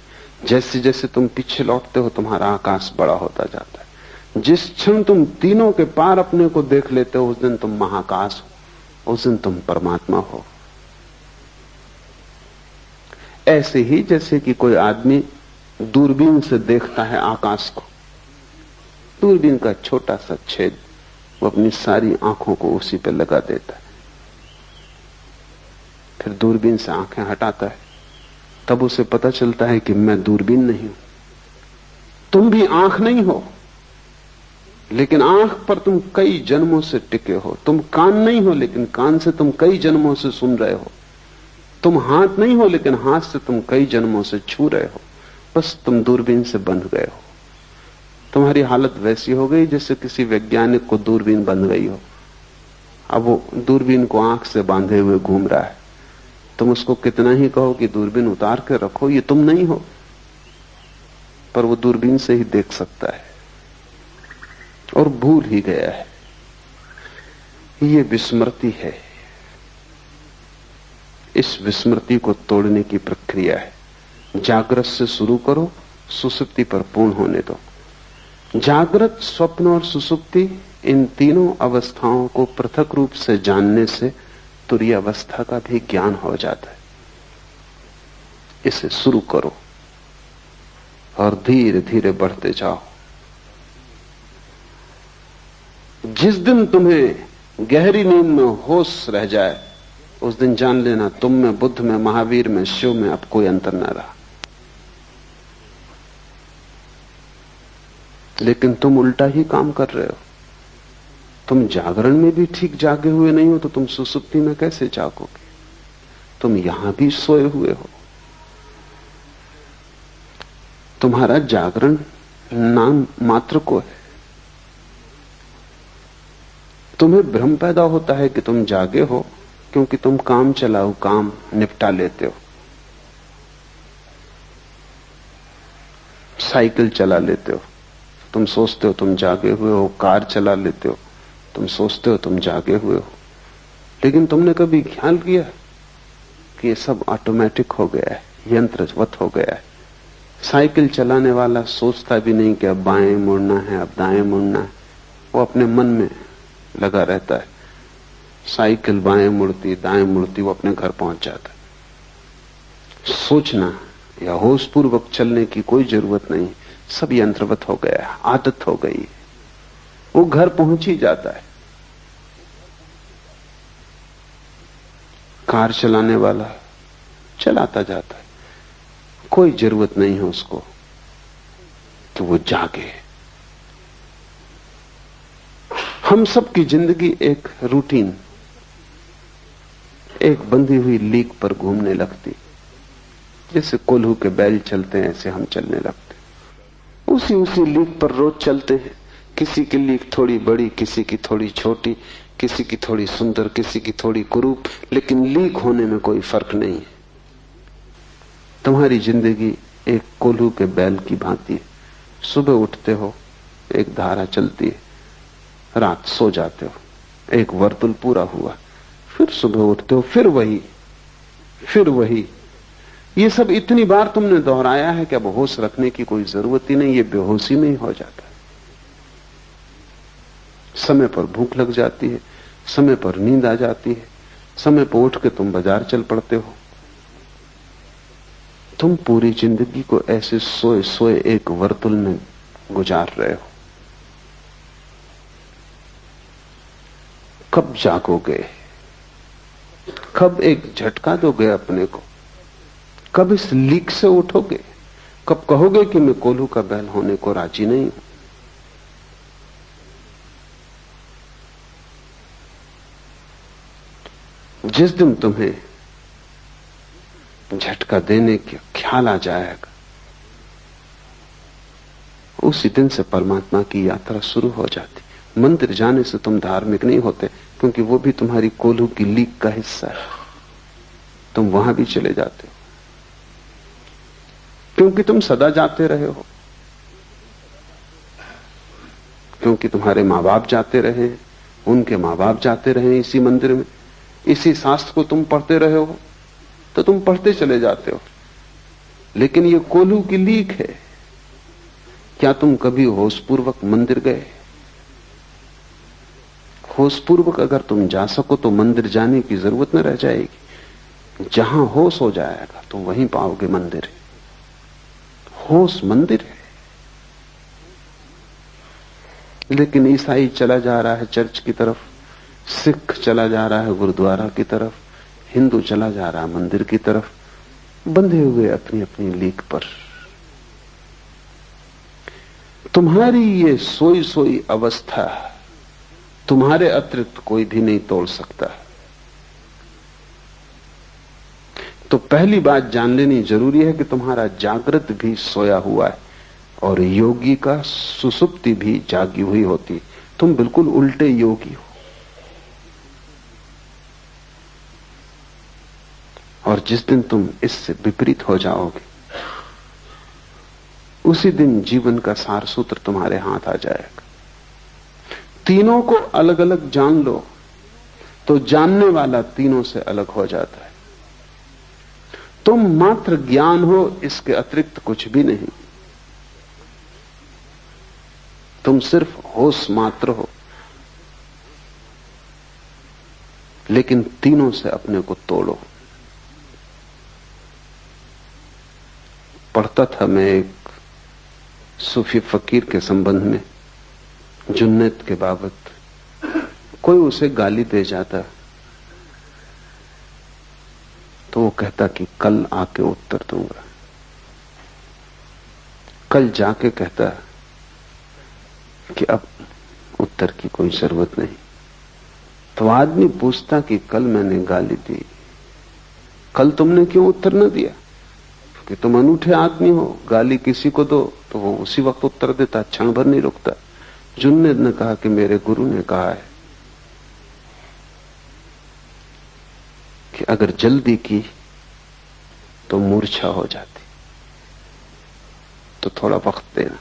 जैसे जैसे तुम पीछे लौटते हो तुम्हारा आकाश बड़ा होता जाता है। जिस क्षण तुम तीनों के पार अपने को देख लेते हो उस दिन तुम महाकाश हो, उस दिन तुम परमात्मा हो। ऐसे ही जैसे कि कोई आदमी दूरबीन से देखता है आकाश को, दूरबीन का छोटा सा छेद वो अपनी सारी आंखों को उसी पर लगा देता है, फिर दूरबीन से आंखें हटाता है, तब उसे पता चलता है कि मैं दूरबीन नहीं हूं। तुम भी आंख नहीं हो, लेकिन आंख पर तुम कई जन्मों से टिके हो। तुम कान नहीं हो, लेकिन कान से तुम कई जन्मों से सुन रहे हो। तुम हाथ नहीं हो, लेकिन हाथ से तुम कई जन्मों से छू रहे हो। बस तुम दूरबीन से बंध गए हो। तुम्हारी हालत वैसी हो गई जैसे किसी वैज्ञानिक को दूरबीन बंध गई हो। अब वो दूरबीन को आंख से बांधे हुए घूम रहा है। तुम उसको कितना ही कहो कि दूरबीन उतार के रखो, ये तुम नहीं हो, पर वो दूरबीन से ही देख सकता है और भूल ही गया है। ये विस्मृति है। इस विस्मृति को तोड़ने की प्रक्रिया है। जागृत से शुरू करो, सुसुप्ति पर पूर्ण होने दो। जागृत, स्वप्न और सुसुप्ति, इन तीनों अवस्थाओं को पृथक रूप से जानने से तुरीय अवस्था का भी ज्ञान हो जाता है। इसे शुरू करो और धीरे धीरे बढ़ते जाओ। जिस दिन तुम्हें गहरी नींद में होश रह जाए उस दिन जान लेना तुम में, बुद्ध में, महावीर में, शिव में अब कोई अंतर न रहा। लेकिन तुम उल्टा ही काम कर रहे हो। तुम जागरण में भी ठीक जागे हुए नहीं हो तो तुम सुसुप्ति में कैसे जागोगे? तुम यहां भी सोए हुए हो। तुम्हारा जागरण नाम मात्र को है। तुम्हें भ्रम पैदा होता है कि तुम जागे हो क्योंकि तुम काम चलाओ, काम निपटा लेते हो। साइकिल चला लेते हो, तुम सोचते हो तुम जागे हुए हो। कार चला लेते हो, तुम सोचते हो तुम जागे हुए हो। लेकिन तुमने कभी ख्याल किया कि ये सब ऑटोमेटिक हो गया है, यंत्रवत हो गया है। साइकिल चलाने वाला सोचता भी नहीं कि अब बाएं मुड़ना है, अब दाएं मुड़ना है। वो अपने मन में लगा रहता है। साइकिल बाएं मुड़ती, दाएं मुड़ती, वो अपने घर पहुंच जाता है। सोचना या होशपूर्वक चलने की कोई जरूरत नहीं। सब यंत्रवत हो गया है, आदत हो गई। वो घर पहुंच ही जाता है। कार चलाने वाला चलाता जाता है, कोई जरूरत नहीं है उसको कि वो जागे। हम सब की जिंदगी एक रूटीन, एक बंधी हुई लीक पर घूमने लगती। जैसे कोल्हू के बैल चलते हैं ऐसे हम चलने लगते। उसी लीक पर रोज चलते हैं। किसी की लीक थोड़ी बड़ी, किसी की थोड़ी छोटी, किसी की थोड़ी सुंदर, किसी की थोड़ी कुरूप, लेकिन लीक होने में कोई फर्क नहीं है। तुम्हारी जिंदगी एक कोल्हू के बैल की भांति है। सुबह उठते हो, एक धारा चलती है, रात सो जाते हो, एक वर्तुल पूरा हुआ, फिर सुबह उठते हो, फिर वही। ये सब इतनी बार तुमने दोहराया है कि अब होश रखने की कोई जरूरत ही नहीं। ये बेहोशी में ही हो जाता है। समय पर भूख लग जाती है, समय पर नींद आ जाती है, समय पर उठ के तुम बाजार चल पड़ते हो। तुम पूरी जिंदगी को ऐसे सोए सोए एक वर्तुल में गुजार रहे हो। कब जागोगे? कब एक झटका दोगे अपने को? कब इस लीक से उठोगे? कब कहोगे कि मैं कोल्हू का बैल होने को राजी नहीं हूं? जिस दिन तुम्हें झटका देने का ख्याल आ जाएगा, उसी दिन से परमात्मा की यात्रा शुरू हो जाती। मंदिर जाने से तुम धार्मिक नहीं होते, क्योंकि वो भी तुम्हारी कोल्हू की लीक का हिस्सा है। तुम वहां भी चले जाते हो क्योंकि तुम सदा जाते रहे हो, क्योंकि तुम्हारे मां बाप जाते रहे, उनके मां बाप जाते रहे इसी मंदिर में, इसी शास्त्र को तुम पढ़ते रहे हो, तो तुम पढ़ते चले जाते हो। लेकिन ये कोल्हू की लीक है। क्या तुम कभी होशपूर्वक मंदिर गए? होशपूर्वक अगर तुम जा सको तो मंदिर जाने की जरूरत न रह जाएगी। जहां होश हो जाएगा तो वहीं पाओगे मंदिर। होश मंदिर है। लेकिन ईसाई चला जा रहा है चर्च की तरफ, सिख चला जा रहा है गुरुद्वारा की तरफ, हिंदू चला जा रहा है मंदिर की तरफ, बंधे हुए अपनी अपनी लीक पर। तुम्हारी ये सोई सोई अवस्था तुम्हारे अतिरिक्त कोई भी नहीं तोड़ सकता। तो पहली बात जान लेनी जरूरी है कि तुम्हारा जागृत भी सोया हुआ है और योगी का सुसुप्ति भी जागी हुई होती। तुम बिल्कुल उल्टे योगी हो। और जिस दिन तुम इससे विपरीत हो जाओगे, उसी दिन जीवन का सार सूत्र तुम्हारे हाथ आ जाएगा। तीनों को अलग अलग जान लो तो जानने वाला तीनों से अलग हो जाता है। तुम मात्र ज्ञान हो, इसके अतिरिक्त कुछ भी नहीं। तुम सिर्फ होश मात्र हो, लेकिन तीनों से अपने को तोड़ो। पढ़ता था मैं एक सूफी फकीर के संबंध में, जुन्नत के बाबत। कोई उसे गाली दे जाता तो वो कहता कि कल आके उत्तर दूंगा। कल जाके कहता कि अब उत्तर की कोई जरूरत नहीं। तो आदमी पूछता कि कल मैंने गाली दी, कल तुमने क्यों उत्तर न दिया? कि तुम अनूठे आदमी हो, गाली किसी को दो तो वो उसी वक्त उत्तर देता, क्षण भर नहीं रुकता। जुन्नद ने कहा कि मेरे गुरु ने कहा है कि अगर जल्दी की तो मूर्छा हो जाती, तो थोड़ा वक्त देना।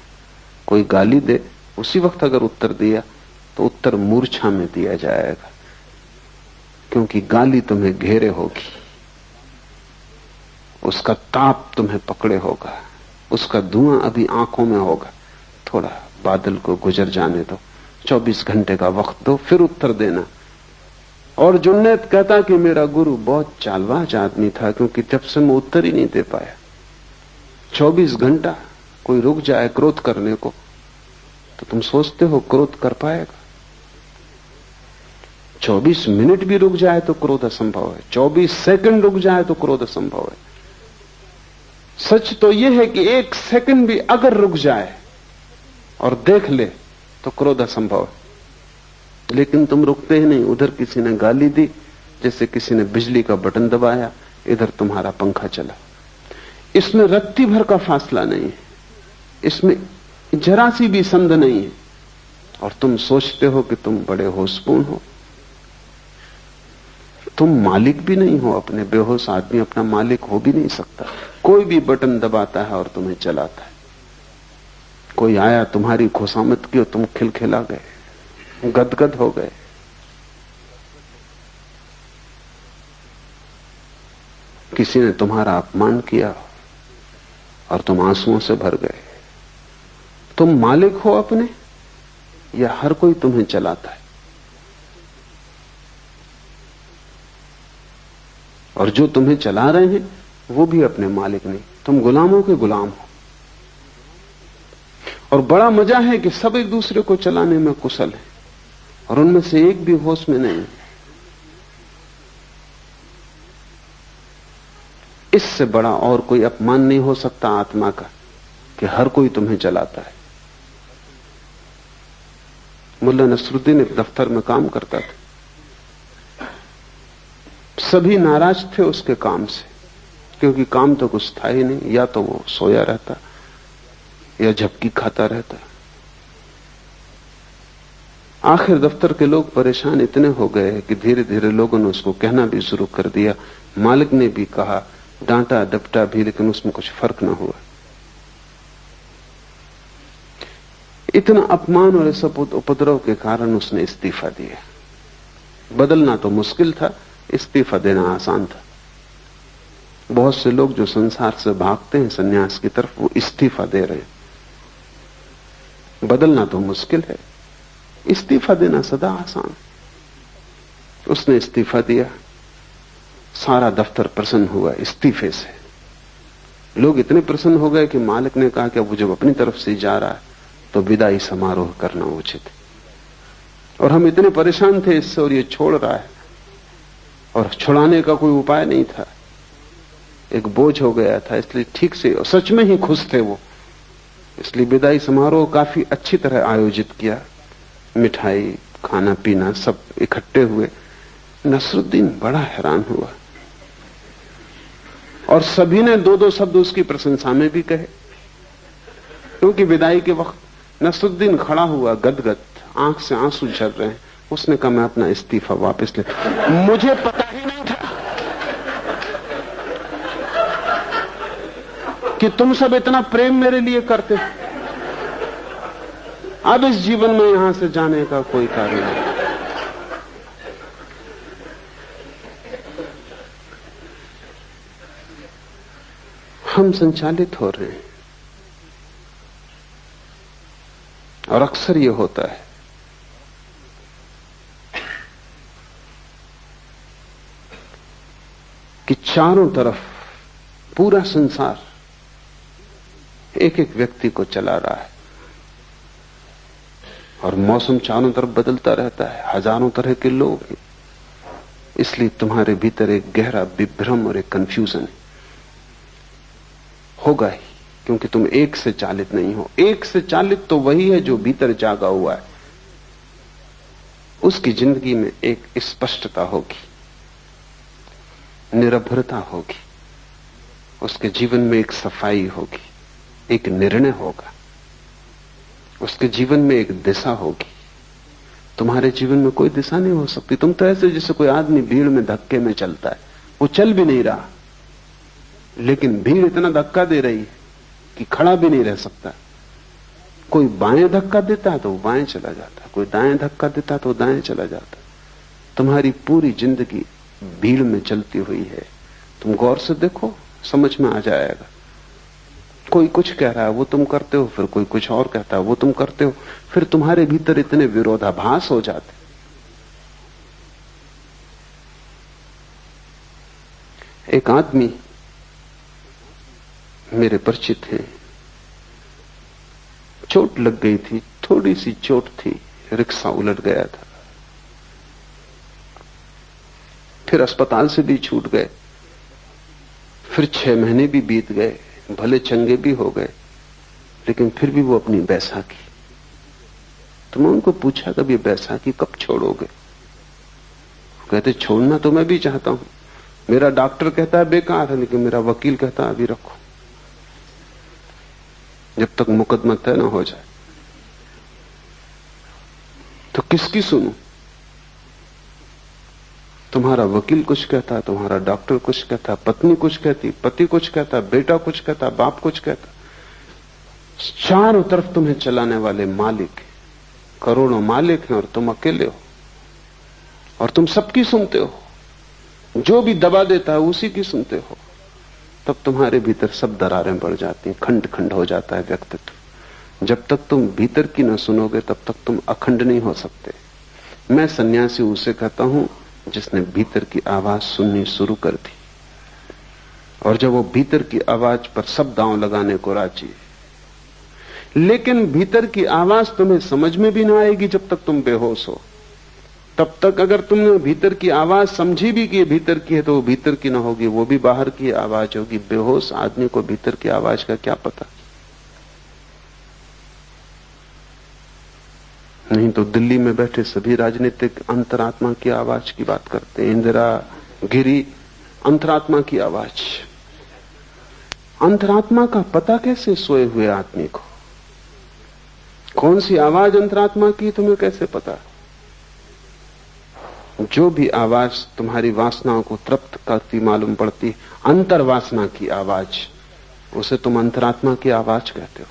कोई गाली दे, उसी वक्त अगर उत्तर दिया तो उत्तर मूर्छा में दिया जाएगा, क्योंकि गाली तुम्हें घेरे होगी, उसका ताप तुम्हें पकड़े होगा, उसका धुआं अभी आंखों में होगा। थोड़ा बादल को गुजर जाने दो, 24 घंटे का वक्त दो, फिर उत्तर देना। और जुन्नैद कहता कि मेरा गुरु बहुत चालबाज आदमी था, क्योंकि जब से मैं उत्तर ही नहीं दे पाया। 24 घंटा कोई रुक जाए क्रोध करने को तो तुम सोचते हो क्रोध कर पाएगा? 24 मिनट भी रुक जाए तो क्रोध असंभव है, 24 सेकंड रुक जाए तो क्रोध असंभव है। सच तो यह है कि 1 सेकंड भी अगर रुक जाए और देख ले तो क्रोध असंभव है। लेकिन तुम रुकते ही नहीं। उधर किसी ने गाली दी, जैसे किसी ने बिजली का बटन दबाया, इधर तुम्हारा पंखा चला। इसमें रत्ती भर का फासला नहीं है, इसमें जरा सी भी संद नहीं है, और तुम सोचते हो कि तुम बड़े होशपूर्ण हो। तुम मालिक भी नहीं हो अपने। बेहोश आदमी अपना मालिक हो भी नहीं सकता। कोई भी बटन दबाता है और तुम्हें चलाता है। कोई आया, तुम्हारी खुशामद की और तुम खिलखिला गए, गदगद हो गए। किसी ने तुम्हारा अपमान किया और तुम आंसुओं से भर गए। तुम मालिक हो अपने, या हर कोई तुम्हें चलाता है? और जो तुम्हें चला रहे हैं वो भी अपने मालिक नहीं, तुम गुलामों के गुलाम हो। और बड़ा मजा है कि सब एक दूसरे को चलाने में कुशल है और उनमें से एक भी होश में नहीं। इससे बड़ा और कोई अपमान नहीं हो सकता आत्मा का कि हर कोई तुम्हें चलाता है। मुल्ला नसरुद्दीन एक दफ्तर में काम करता था। सभी नाराज थे उसके काम से, क्योंकि काम तो कुछ था ही नहीं। या तो वो सोया रहता या झपकी खाता रहता। आखिर दफ्तर के लोग परेशान इतने हो गए कि धीरे धीरे लोगों ने उसको कहना भी शुरू कर दिया। मालिक ने भी कहा, डांटा डपटा भी, लेकिन उसमें कुछ फर्क ना हुआ। इतना अपमान और इस उपद्रव के कारण उसने इस्तीफा दिया। बदलना तो मुश्किल था, इस्तीफा देना आसान था। बहुत से लोग जो संसार से भागते हैं सन्यास की तरफ, वो इस्तीफा दे रहे हैं। बदलना तो मुश्किल है, इस्तीफा देना सदा आसान। उसने इस्तीफा दिया। सारा दफ्तर प्रसन्न हुआ इस्तीफे से। लोग इतने प्रसन्न हो गए कि मालिक ने कहा कि अब वो जब अपनी तरफ से जा रहा है तो विदाई समारोह करना उचित है। और हम इतने परेशान थे इससे, और ये छोड़ रहा है, और छुड़ाने का कोई उपाय नहीं था। एक बोझ हो गया था, इसलिए ठीक से, सच में ही खुश थे वो, इसलिए विदाई समारोह काफी अच्छी तरह आयोजित किया। मिठाई, खाना पीना सब इकट्ठे हुए। नसरुद्दीन बड़ा हैरान हुआ, और सभी ने दो दो शब्द उसकी प्रशंसा में भी कहे। क्योंकि विदाई के वक्त नसरुद्दीन खड़ा हुआ गदगद, आंख से आंसू झर रहे हैं। उसने कहा, मैं अपना इस्तीफा वापस ले। मुझे पता ही नहीं था कि तुम सब इतना प्रेम मेरे लिए करते। अब इस जीवन में यहां से जाने का कोई कारण नहीं। हम संचालित हो रहे हैं, और अक्सर यह होता है कि चारों तरफ पूरा संसार एक एक व्यक्ति को चला रहा है, और मौसम चारों तरफ बदलता रहता है, हजारों तरह के लोग हैं। इसलिए तुम्हारे भीतर एक गहरा विभ्रम और एक कंफ्यूजन है, होगा ही, क्योंकि तुम एक से चालित नहीं हो। एक से चालित तो वही है जो भीतर जागा हुआ है। उसकी जिंदगी में एक स्पष्टता होगी, निरभ्रता होगी, उसके जीवन में एक सफाई होगी, एक निर्णय होगा, उसके जीवन में एक दिशा होगी। तुम्हारे जीवन में कोई दिशा नहीं हो सकती। तुम तो ऐसे जैसे कोई आदमी भीड़ में धक्के में चलता है, वो चल भी नहीं रहा, लेकिन भीड़ इतना धक्का दे रही है कि खड़ा भी नहीं रह सकता। कोई बाएं धक्का देता है तो वो बाएं चला जाता है, कोई दाएं धक्का देता है तो वो दाएं चला जाता है। तुम्हारी पूरी जिंदगी भीड़ में चलती हुई है। तुम गौर से देखो, समझ में आ जाएगा। कोई कुछ कह रहा है वो तुम करते हो, फिर कोई कुछ और कहता है वो तुम करते हो, फिर तुम्हारे भीतर इतने विरोधाभास हो जाते। एक आदमी मेरे परिचित हैं, चोट लग गई थी, थोड़ी सी चोट थी, रिक्शा उलट गया था, फिर अस्पताल से भी छूट गए, फिर 6 महीने भी बीत गए, भले चंगे भी हो गए, लेकिन फिर भी वो अपनी बैसाखी। तो मैं उनको पूछा, कभी बैसाखी कब छोड़ोगे? कहते, छोड़ना तो मैं भी चाहता हूं, मेरा डॉक्टर कहता है बेकार है, लेकिन मेरा वकील कहता है अभी रखो, जब तक मुकदमा तय न हो जाए। तो किसकी सुनूं? तुम्हारा वकील कुछ कहता है, तुम्हारा डॉक्टर कुछ कहता है, पत्नी कुछ कहती, पति कुछ कहता, बेटा कुछ कहता, बाप कुछ कहता। चारों तरफ तुम्हें चलाने वाले मालिक, करोड़ों मालिक हैं, और तुम अकेले हो, और तुम सबकी सुनते हो। जो भी दबा देता है उसी की सुनते हो। तब तुम्हारे भीतर सब दरारें बढ़ जाती हैं, खंड खंड हो जाता है व्यक्तित्व। जब तक तुम भीतर की न सुनोगे तब तक तुम अखंड नहीं हो सकते। मैं सन्यासी उसे कहता हूं जिसने भीतर की आवाज सुननी शुरू कर दी, और जब वो भीतर की आवाज पर सब दांव लगाने को राजी है। लेकिन भीतर की आवाज तुम्हें समझ में भी ना आएगी जब तक तुम बेहोश हो। तब तक अगर तुमने भीतर की आवाज समझी भी कि भीतर की है तो वो भीतर की ना होगी, वो भी बाहर की आवाज होगी। बेहोश आदमी को भीतर की आवाज का क्या पता। नहीं तो दिल्ली में बैठे सभी राजनीतिक अंतरात्मा की आवाज की बात करते हैं। इंदिरा, गिरी, अंतरात्मा की आवाज। अंतरात्मा का पता कैसे सोए हुए आदमी को? कौन सी आवाज अंतरात्मा की तुम्हें कैसे पता? जो भी आवाज तुम्हारी वासनाओं को तृप्त करती मालूम पड़ती, अंतर्वासना की आवाज, उसे तुम अंतरात्मा की आवाज कहते हो।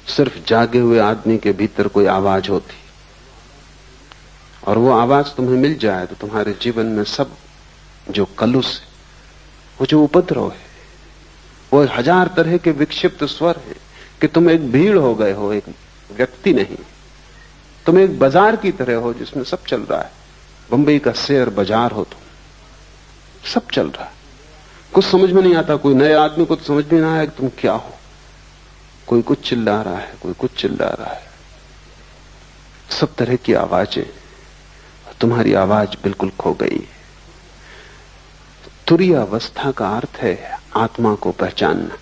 सिर्फ जागे हुए आदमी के भीतर कोई आवाज होती, और वो आवाज तुम्हें मिल जाए तो तुम्हारे जीवन में सब जो कलुष है, वो जो उपद्रव है, वो 1000 तरह के विक्षिप्त स्वर है कि तुम एक भीड़ हो गए हो, एक व्यक्ति नहीं। तुम एक बाजार की तरह हो जिसमें सब चल रहा है। बंबई का शेयर बाजार हो तुम, सब चल रहा है। कुछ समझ में नहीं आता। कोई नए आदमी को तो समझ में ना आया कि तुम क्या हो। कोई कुछ चिल्ला रहा है, कोई कुछ चिल्ला रहा है, सब तरह की आवाजें। तुम्हारी आवाज बिल्कुल खो गई है। तुरीय अवस्था का अर्थ है आत्मा को पहचानना,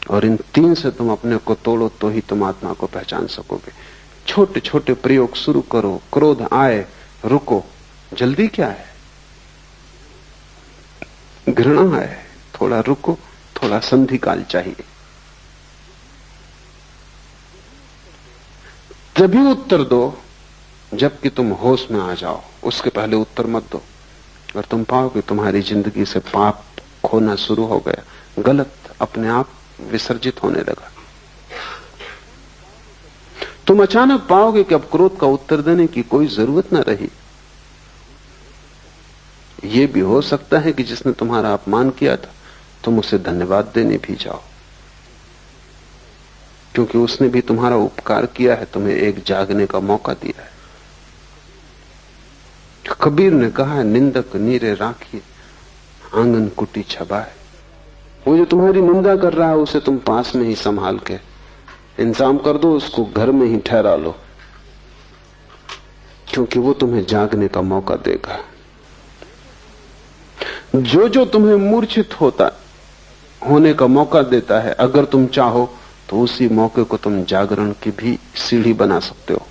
और इन 3 से तुम अपने को तोड़ो तो ही तुम आत्मा को पहचान सकोगे। छोटे छोटे प्रयोग शुरू करो। क्रोध आए, रुको, जल्दी क्या है? घृणा आए, थोड़ा रुको, थोड़ा संधि काल चाहिए। तभी उत्तर दो जबकि तुम होश में आ जाओ। उसके पहले उत्तर मत दो। और तुम पाओगे तुम्हारी जिंदगी से पाप खोना शुरू हो गया, गलत अपने आप विसर्जित होने लगा। तुम अचानक पाओगे कि अब क्रोध का उत्तर देने की कोई जरूरत न रही। यह भी हो सकता है कि जिसने तुम्हारा अपमान किया था तुम उसे धन्यवाद देने भी जाओ, क्योंकि उसने भी तुम्हारा उपकार किया है, तुम्हें एक जागने का मौका दिया है। कबीर ने कहा है, निंदक नीरे राखिए आंगन कुटी छबाए। वो जो तुम्हारी निंदा कर रहा है उसे तुम पास में ही संभाल के इंतजाम कर दो, उसको घर में ही ठहरा लो, क्योंकि वो तुम्हें जागने का मौका देगा। जो जो तुम्हें मूर्छित होने का मौका देता है, अगर तुम चाहो तो उसी मौके को तुम जागरण की भी सीढ़ी बना सकते हो।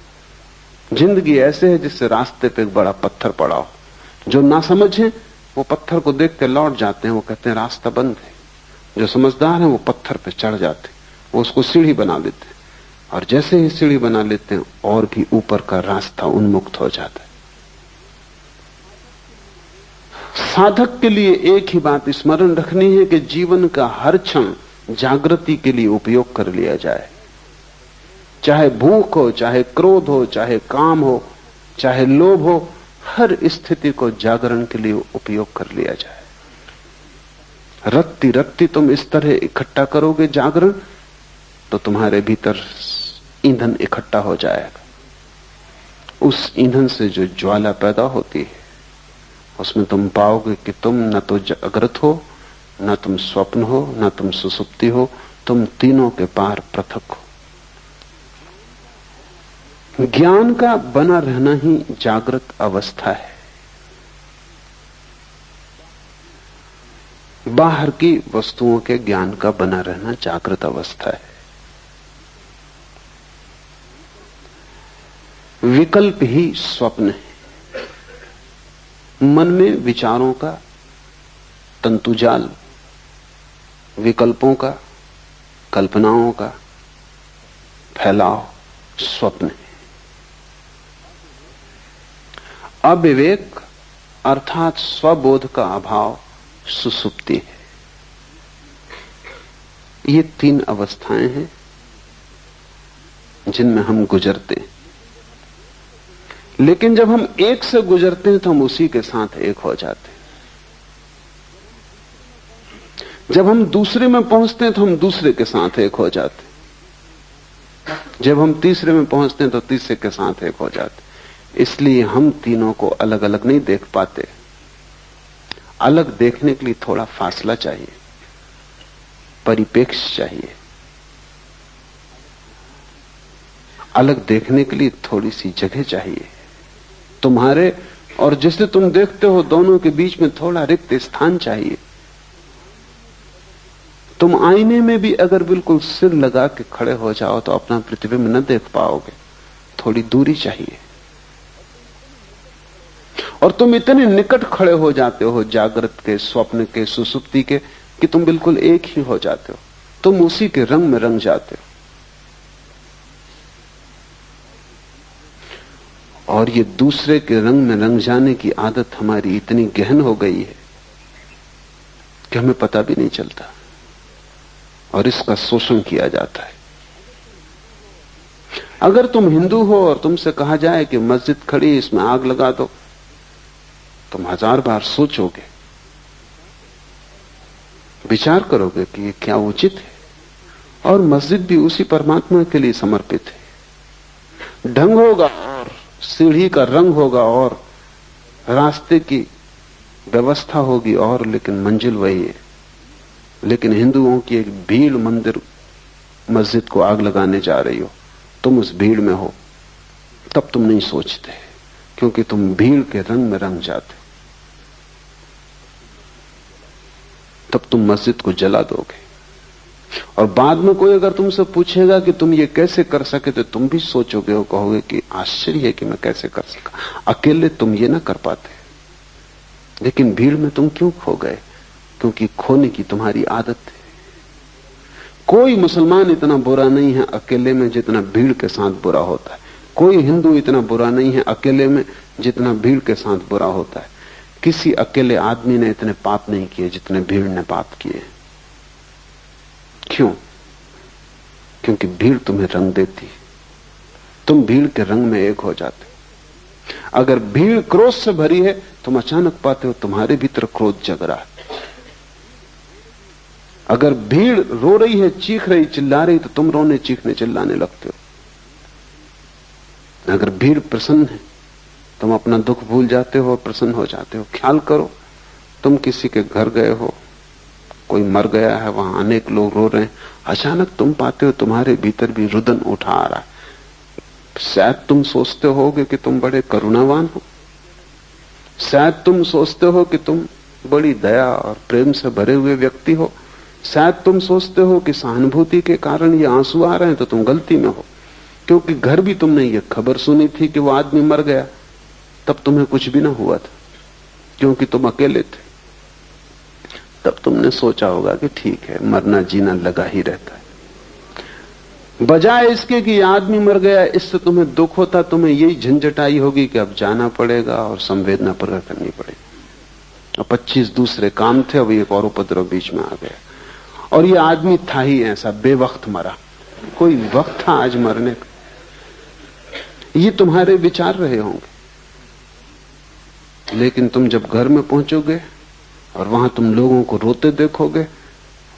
जिंदगी ऐसे है जिससे रास्ते पे एक बड़ा पत्थर पड़ा हो। जो ना समझे वो पत्थर को देखते लौट जाते हैं, वो कहते हैं रास्ता बंद है। जो समझदार है वो पत्थर पे चढ़ जाते, वो उसको सीढ़ी बना लेते हैं, और जैसे ही सीढ़ी बना लेते हैं और भी ऊपर का रास्ता उन्मुक्त हो जाता है। साधक के लिए एक ही बात स्मरण रखनी है कि जीवन का हर क्षण जागृति के लिए उपयोग कर लिया जाए। चाहे भूख हो, चाहे क्रोध हो, चाहे काम हो, चाहे लोभ हो, हर स्थिति को जागरण के लिए उपयोग कर लिया जाए। रत्ती रत्ती तुम इस तरह इकट्ठा करोगे जागरण, तो तुम्हारे भीतर ईंधन इकट्ठा हो जाएगा। उस ईंधन से जो ज्वाला पैदा होती है उसमें तुम पाओगे कि तुम न तो जागृत हो, न तुम स्वप्न हो, न तुम सुसुप्ति हो, तुम तीनों के पार पृथक हो। ज्ञान का बना रहना ही जागृत अवस्था है। बाहर की वस्तुओं के ज्ञान का बना रहना जागृत अवस्था है। विकल्प ही स्वप्न है। मन में विचारों का तंतुजाल, विकल्पों का, कल्पनाओं का फैलाव स्वप्न है। अविवेक अर्थात स्वबोध का अभाव सुसुप्ति है। ये 3 अवस्थाएं हैं जिनमें हम गुजरते हैं। लेकिन जब हम एक से गुजरते हैं तो हम उसी के साथ एक हो जाते हैं। जब हम दूसरे में पहुंचते हैं तो हम दूसरे के साथ एक हो जाते हैं। जब हम तीसरे में पहुंचते हैं तो तीसरे के साथ एक हो जाते हैं। इसलिए हम तीनों को अलग अलग नहीं देख पाते। अलग देखने के लिए थोड़ा फासला चाहिए, परिपेक्ष चाहिए। अलग देखने के लिए थोड़ी सी जगह चाहिए। तुम्हारे और जिसे तुम देखते हो दोनों के बीच में थोड़ा रिक्त स्थान चाहिए। तुम आईने में भी अगर बिल्कुल सिर लगा के खड़े हो जाओ तो अपना प्रतिबिंब न देख पाओगे, थोड़ी दूरी चाहिए। और तुम इतने निकट खड़े हो जाते हो जागृत के, स्वप्न के, सुसुप्ति के, कि तुम बिल्कुल एक ही हो जाते हो। तुम उसी के रंग में रंग जाते हो। और ये दूसरे के रंग में रंग जाने की आदत हमारी इतनी गहन हो गई है कि हमें पता भी नहीं चलता, और इसका शोषण किया जाता है। अगर तुम हिंदू हो और तुमसे कहा जाए कि मस्जिद खड़ी, इसमें आग लगा दो, तुम 1000 बार सोचोगे, विचार करोगे कि ये क्या उचित है। और मस्जिद भी उसी परमात्मा के लिए समर्पित है। ढंग होगा और सीढ़ी का रंग होगा और रास्ते की व्यवस्था होगी और, लेकिन मंजिल वही है। लेकिन हिंदुओं की एक भीड़ मंदिर मस्जिद को आग लगाने जा रही हो, तुम उस भीड़ में हो, तब तुम नहीं सोचते, क्योंकि तुम भीड़ के रंग में रंग जाते। तब तुम मस्जिद को जला दोगे। और बाद में कोई अगर तुमसे पूछेगा कि तुम ये कैसे कर सके, तो तुम भी सोचोगे और कहोगे कि आश्चर्य है कि मैं कैसे कर सका। अकेले तुम ये ना कर पाते, लेकिन भीड़ में तुम क्यों खो गए? क्योंकि खोने की तुम्हारी आदत है। कोई मुसलमान इतना बुरा नहीं है अकेले में जितना भीड़ के साथ बुरा होता है। कोई हिंदू इतना बुरा नहीं है अकेले में जितना भीड़ के साथ बुरा होता है। किसी अकेले आदमी ने इतने पाप नहीं किए जितने भीड़ ने पाप किए। क्यों? क्योंकि भीड़ तुम्हें रंग देती, तुम भीड़ के रंग में एक हो जाते। अगर भीड़ क्रोध से भरी है, तुम अचानक पाते हो तुम्हारे भीतर क्रोध जग रहा है। अगर भीड़ रो रही है, चीख रही, चिल्ला रही, तो तुम रोने, चीखने, चिल्लाने लगते हो। अगर भीड़ प्रसन्न है, तुम अपना दुख भूल जाते हो और प्रसन्न हो जाते हो। ख्याल करो, तुम किसी के घर गए हो, कोई मर गया है, वहां अनेक लोग रो रहे हैं, अचानक तुम पाते हो तुम्हारे भीतर भी रुदन उठा आ रहा है। शायद तुम सोचते होगे कि तुम बड़े करुणावान हो, शायद तुम सोचते हो कि तुम बड़ी दया और प्रेम से भरे हुए व्यक्ति हो, शायद तुम सोचते हो कि सहानुभूति के कारण ये आंसू आ रहे हैं, तो तुम गलती में हो। क्योंकि घर भी तुमने ये खबर सुनी थी कि वो आदमी मर गया, तब तुम्हें कुछ भी ना हुआ था, क्योंकि तुम अकेले थे। तब तुमने सोचा होगा कि ठीक है, मरना जीना लगा ही रहता है। बजाय इसके कि आदमी मर गया, इससे तुम्हें दुख होता, तुम्हें यही झंझट आई होगी कि अब जाना पड़ेगा और संवेदना प्रकट करनी पड़ेगी। अब 25 दूसरे काम थे, अब एक और उपद्रव बीच में आ गया। और ये आदमी था ही ऐसा, बेवक्त मरा। कोई वक्त था आज मरने का? ये तुम्हारे विचार रहे होंगे। लेकिन तुम जब घर में पहुंचोगे और वहां तुम लोगों को रोते देखोगे,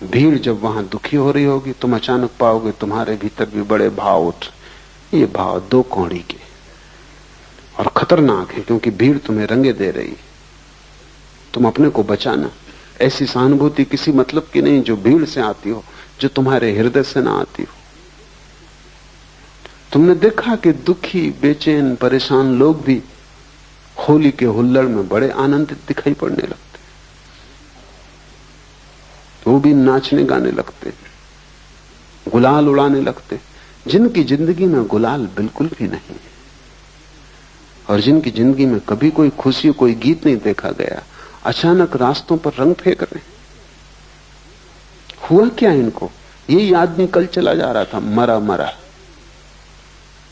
भीड़ जब वहां दुखी हो रही होगी, तुम अचानक पाओगे तुम्हारे भीतर भी बड़े भाव उठ। ये भाव 2 कौड़ी के और खतरनाक है, क्योंकि भीड़ तुम्हें रंगे दे रही है। तुम अपने को बचाना। ऐसी सहानुभूति किसी मतलब की नहीं जो भीड़ से आती हो, जो तुम्हारे हृदय से ना आती हो। तुमने देखा कि दुखी, बेचैन, परेशान लोग भी होली के हुल्लड़ में बड़े आनंदित दिखाई पड़ने लगते। वो भी नाचने गाने लगते, गुलाल उड़ाने लगते। जिनकी जिंदगी में गुलाल बिल्कुल भी नहीं है और जिनकी जिंदगी में कभी कोई खुशी, कोई गीत नहीं देखा गया, अचानक रास्तों पर रंग फेंक रहे। हुआ क्या इनको? यही आदमी कल चला जा रहा था, मरा मरा,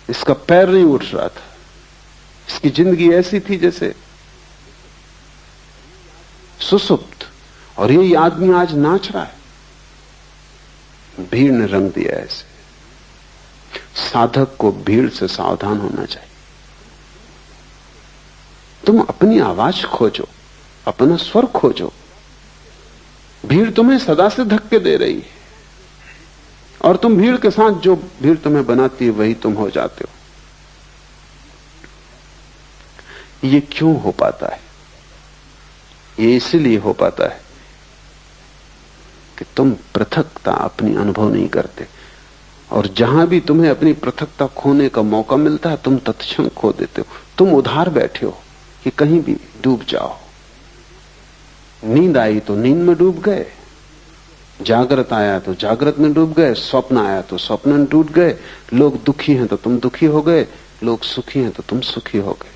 इसका पैर नहीं उठ रहा था, इसकी जिंदगी ऐसी थी जैसे सुसुप्त, और यही आदमी आज नाच रहा है। भीड़ ने रंग दिया ऐसे। साधक को भीड़ से सावधान होना चाहिए। तुम अपनी आवाज खोजो, अपना स्वर खोजो। भीड़ तुम्हें सदा से धक्के दे रही है और तुम भीड़ के साथ, जो भीड़ तुम्हें बनाती है वही तुम हो जाते हो। ये क्यों हो पाता है? ये इसलिए हो पाता है कि तुम पृथकता अपनी अनुभव नहीं करते, और जहां भी तुम्हें अपनी पृथकता खोने का मौका मिलता है तुम तत्क्षण खो देते हो। तुम उधार बैठे हो कि कहीं भी डूब जाओ। नींद आई तो नींद में डूब गए, जागृत आया तो जागृत में डूब गए, स्वप्न आया तो स्वप्न में डूब गए। लोग दुखी हैं तो तुम दुखी हो गए, लोग सुखी हैं तो तुम सुखी हो गए।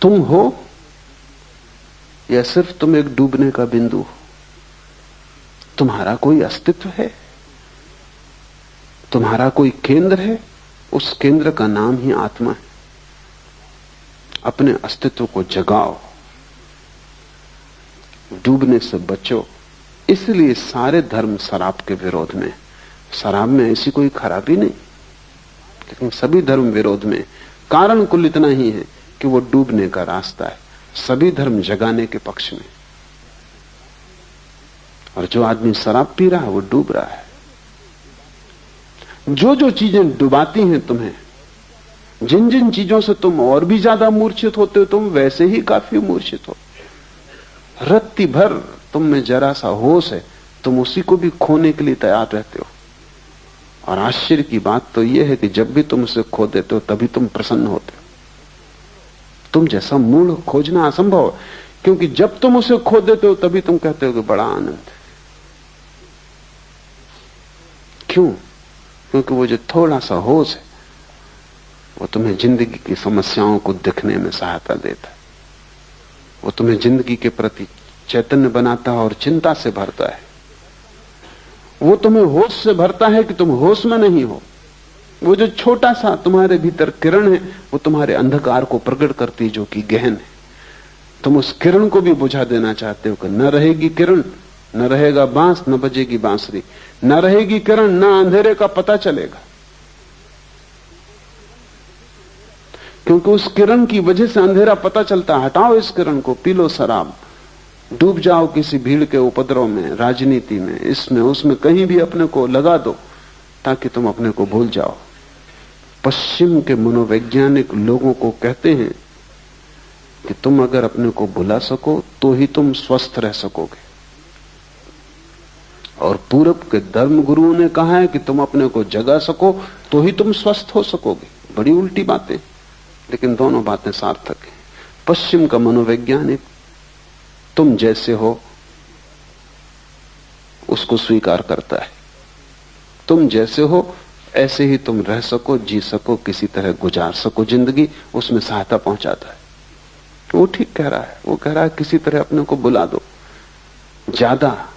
तुम हो या सिर्फ तुम एक डूबने का बिंदु हो? तुम्हारा कोई अस्तित्व है? तुम्हारा कोई केंद्र है? उस केंद्र का नाम ही आत्मा है। अपने अस्तित्व को जगाओ, डूबने से बचो। इसलिए सारे धर्म शराब के विरोध में। शराब में ऐसी कोई खराबी नहीं, लेकिन सभी धर्म विरोध में। कारण कुल इतना ही है कि वो डूबने का रास्ता है। सभी धर्म जगाने के पक्ष में, और जो आदमी शराब पी रहा है वो डूब रहा है। जो जो चीजें डुबाती हैं तुम्हें, जिन जिन चीजों से तुम और भी ज्यादा मूर्छित होते हो, तुम वैसे ही काफी मूर्छित हो। रत्ती भर तुम में जरा सा होश है, तुम उसी को भी खोने के लिए तैयार रहते हो। और आश्चर्य की बात तो यह है कि जब भी तुम उसे खो देते हो तभी तुम प्रसन्न होते हो। तुम जैसा मूल खोजना असंभव है, क्योंकि जब तुम उसे खो देते हो तभी तुम कहते हो कि बड़ा आनंद है। क्यों? क्योंकि वो जो थोड़ा सा होश है वो तुम्हें जिंदगी की समस्याओं को देखने में सहायता देता है। वो तुम्हें जिंदगी के प्रति चैतन्य बनाता है और चिंता से भरता है। वो तुम्हें होश से भरता है कि तुम होश में नहीं हो। वो जो छोटा सा तुम्हारे भीतर किरण है वो तुम्हारे अंधकार को प्रकट करती, जो कि गहन है। तुम उस किरण को भी बुझा देना चाहते हो कि न रहेगी किरण, न रहेगा बांस, न बजेगी बांसुरी। न रहेगी किरण, न अंधेरे का पता चलेगा। क्योंकि उस किरण की वजह से अंधेरा पता चलता। हटाओ इस किरण को, पी लो शराब, डूब जाओ किसी भीड़ के उपद्रव में, राजनीति में, इसमें उसमें, कहीं भी अपने को लगा दो ताकि तुम अपने को भूल जाओ। पश्चिम के मनोवैज्ञानिक लोगों को कहते हैं कि तुम अगर अपने को भुला सको तो ही तुम स्वस्थ रह सकोगे, और पूरब के धर्म गुरुओं ने कहा है कि तुम अपने को जगा सको तो ही तुम स्वस्थ हो सकोगे। बड़ी उल्टी बातें, लेकिन दोनों बातें सार्थक हैं। पश्चिम का मनोवैज्ञानिक तुम जैसे हो उसको स्वीकार करता है। तुम जैसे हो ऐसे ही तुम रह सको, जी सको, किसी तरह गुजार सको जिंदगी, उसमें सहायता पहुंचाता है। वो ठीक कह रहा है। वो कह रहा है किसी तरह अपने को बुला दो। ज्यादा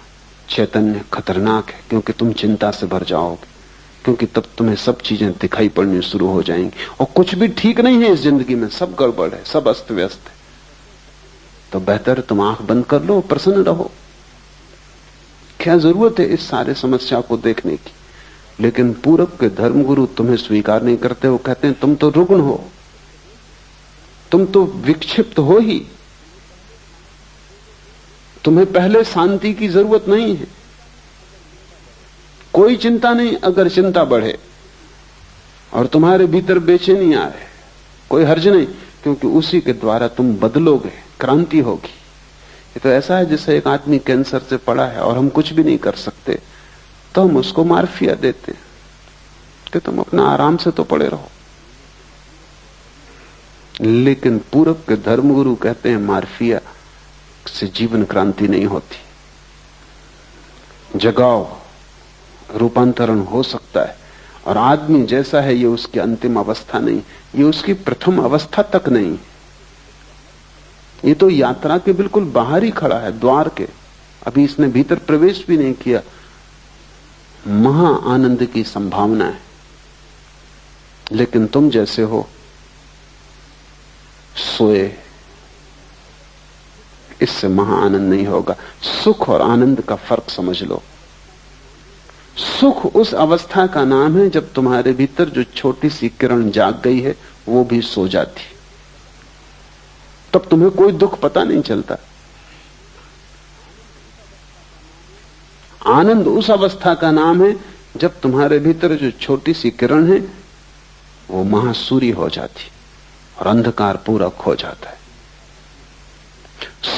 चैतन्य खतरनाक है, क्योंकि तुम चिंता से भर जाओगे, क्योंकि तब तुम्हें सब चीजें दिखाई पड़नी शुरू हो जाएंगी और कुछ भी ठीक नहीं है इस जिंदगी में, सब गड़बड़ है, सब अस्त व्यस्त है। तो बेहतर तुम आंख बंद कर लो, प्रसन्न रहो। क्या जरूरत है इस सारे समस्या को देखने की? लेकिन पूरब के धर्मगुरु तुम्हें स्वीकार नहीं करते। वो कहते हैं तुम तो रुग्ण हो, तुम तो विक्षिप्त हो ही, तुम्हें पहले शांति की जरूरत नहीं है। कोई चिंता नहीं अगर चिंता बढ़े और तुम्हारे भीतर बेचैनी आए, कोई हर्ज नहीं, क्योंकि उसी के द्वारा तुम बदलोगे, क्रांति होगी। ये तो ऐसा है जैसे एक आदमी कैंसर से पड़ा है और हम कुछ भी नहीं कर सकते, तो हम उसको मार्फिया देते हैं कि तुम अपना आराम से तो पड़े रहो। लेकिन पूरब के धर्मगुरु कहते हैं मार्फिया से जीवन क्रांति नहीं होती। जगाओ, रूपांतरण हो सकता है। और आदमी जैसा है ये उसकी अंतिम अवस्था नहीं, ये उसकी प्रथम अवस्था तक नहीं। ये तो यात्रा के बिल्कुल बाहर ही खड़ा है, द्वार के। अभी इसने भीतर प्रवेश भी नहीं किया। महा आनंद की संभावना है। लेकिन तुम जैसे हो सोए, इससे महा आनंद नहीं होगा। सुख और आनंद का फर्क समझ लो। सुख उस अवस्था का नाम है जब तुम्हारे भीतर जो छोटी सी किरण जाग गई है वो भी सो जाती, तब तुम्हें कोई दुख पता नहीं चलता। आनंद उस अवस्था का नाम है जब तुम्हारे भीतर जो छोटी सी किरण है वो महासूर्य हो जाती और अंधकार पूरा खो जाता है।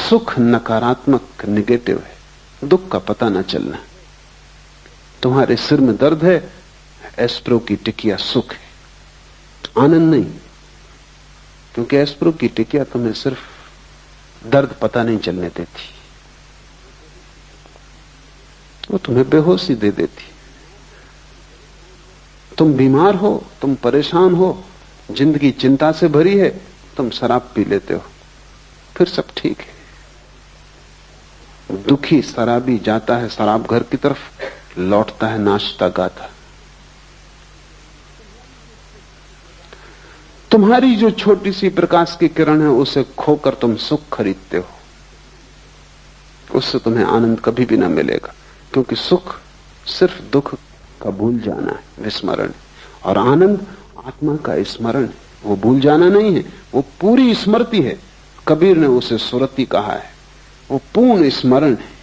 सुख नकारात्मक निगेटिव है, दुख का पता न चलना। तुम्हारे सिर में दर्द है, एस्प्रो की टिकिया सुख है, आनंद नहीं, क्योंकि एस्प्रो की टिकिया तुम्हें सिर्फ दर्द पता नहीं चलने देती, वो तुम्हें बेहोशी दे देती। तुम बीमार हो, तुम परेशान हो, जिंदगी चिंता से भरी है, तुम शराब पी लेते हो, फिर सब ठीक है। दुखी शराबी जाता है शराब घर की तरफ, लौटता है नाचता गाता। तुम्हारी जो छोटी सी प्रकाश की किरण है, उसे खोकर तुम सुख खरीदते हो, उससे तुम्हें आनंद कभी भी ना मिलेगा, क्योंकि सुख सिर्फ दुख का भूल जाना है, विस्मरण, और आनंद आत्मा का स्मरण है, वो भूल जाना नहीं है, वो पूरी स्मृति है। कबीर ने उसे सुरति कहा है, वो पूर्ण स्मरण है।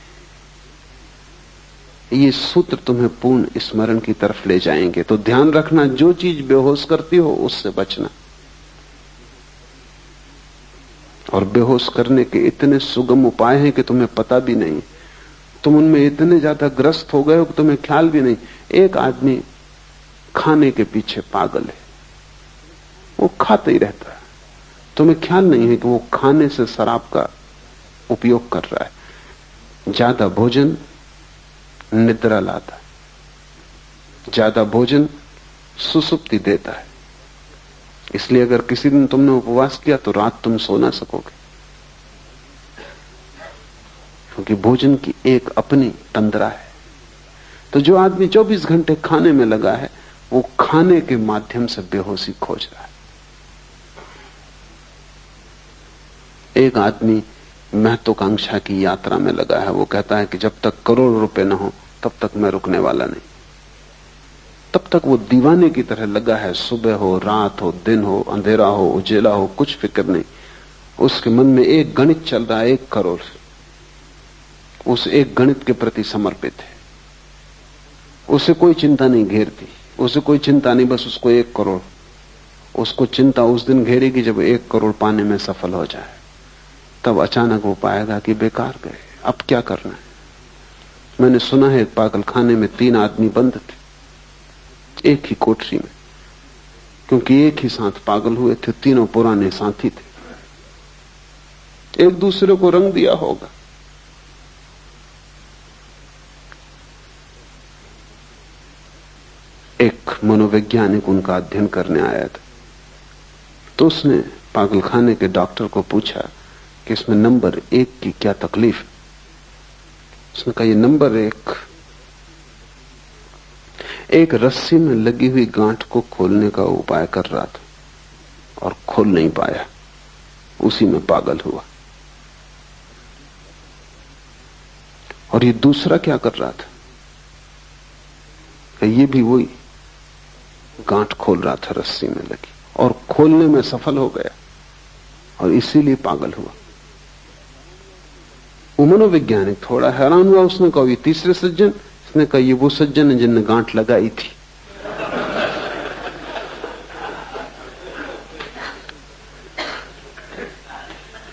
ये सूत्र तुम्हें पूर्ण स्मरण की तरफ ले जाएंगे। तो ध्यान रखना, जो चीज बेहोश करती हो उससे बचना। और बेहोश करने के इतने सुगम उपाय हैं कि तुम्हें पता भी नहीं, तुम उनमें इतने ज्यादा ग्रस्त हो गए हो कि तुम्हें ख्याल भी नहीं। एक आदमी खाने के पीछे पागल है, वो खाता ही रहता है, तुम्हें ख्याल नहीं है कि वो खाने से शराब का उपयोग कर रहा है। ज्यादा भोजन निद्रा लाता है, ज्यादा भोजन सुसुप्ति देता है। इसलिए अगर किसी दिन तुमने उपवास किया तो रात तुम सो ना सकोगे, क्योंकि भोजन की एक अपनी तंद्रा है। तो जो आदमी 24 घंटे खाने में लगा है, वो खाने के माध्यम से बेहोशी खोज रहा है। एक आदमी महत्वाकांक्षा की यात्रा में लगा है, वो कहता है कि जब तक करोड़ रुपए न हो तब तक मैं रुकने वाला नहीं। तब तक वो दीवाने की तरह लगा है, सुबह हो, रात हो, दिन हो, अंधेरा हो, उजेला हो, कुछ फिक्र नहीं। उसके मन में एक गणित चल रहा है, 1 करोड़। उस एक गणित के प्रति समर्पित है, उसे कोई चिंता नहीं घेरती, उसे कोई चिंता नहीं, बस उसको 1 करोड़। उसको चिंता उस दिन घेरेगी जब 1 करोड़ पाने में सफल हो जाए, तब अचानक वो पाएगा कि बेकार गए, अब क्या करना है। मैंने सुना है एक पागलखाने में 3 आदमी बंद थे, एक ही कोठरी में, क्योंकि एक ही साथ पागल हुए थे, तीनों पुराने साथी थे, एक दूसरे को रंग दिया होगा। एक मनोवैज्ञानिक उनका अध्ययन करने आया था, तो उसने पागलखाने के डॉक्टर को पूछा कि इसमें नंबर 1 की क्या तकलीफ है। उसने कहा, ये नंबर 1 एक रस्सी में लगी हुई गांठ को खोलने का उपाय कर रहा था और खोल नहीं पाया, उसी में पागल हुआ। और ये दूसरा क्या कर रहा था, ये भी वही गांठ खोल रहा था रस्सी में लगी, और खोलने में सफल हो गया और इसीलिए पागल हुआ। वो मनोवैज्ञानिक थोड़ा हैरान हुआ। उसने कहा, ये तीसरे सज्जन? उसने कहा, ये वो सज्जन है जिनने गांठ लगाई थी।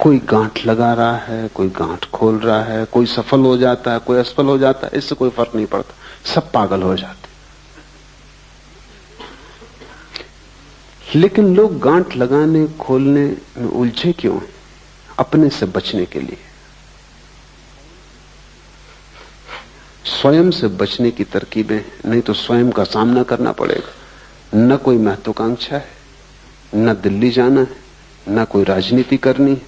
कोई गांठ लगा रहा है, कोई गांठ खोल रहा है, कोई सफल हो जाता है, कोई असफल हो जाता है, इससे कोई फर्क नहीं पड़ता, सब पागल हो जाते। लेकिन लोग गांठ लगाने खोलने में उलझे क्यों हैं? अपने से बचने के लिए। स्वयं से बचने की तरकीबें, नहीं तो स्वयं का सामना करना पड़ेगा। न कोई महत्वाकांक्षा है, न दिल्ली जाना है, न कोई राजनीति करनी है,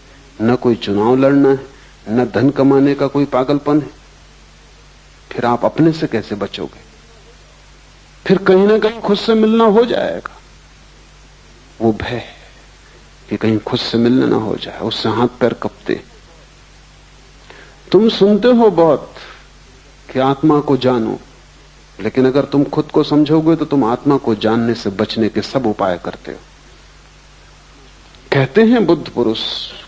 न कोई चुनाव लड़ना है, न धन कमाने का कोई पागलपन है। फिर आप अपने से कैसे बचोगे? फिर कहीं ना कहीं खुद से मिलना हो जाएगा। वो भय कि कहीं खुद से मिलना ना हो जाए, उससे हाथ पैर कपते। तुम सुनते हो बहुत कि आत्मा को जानो, लेकिन अगर तुम खुद को समझोगे तो तुम आत्मा को जानने से बचने के सब उपाय करते हो। कहते हैं बुद्ध पुरुष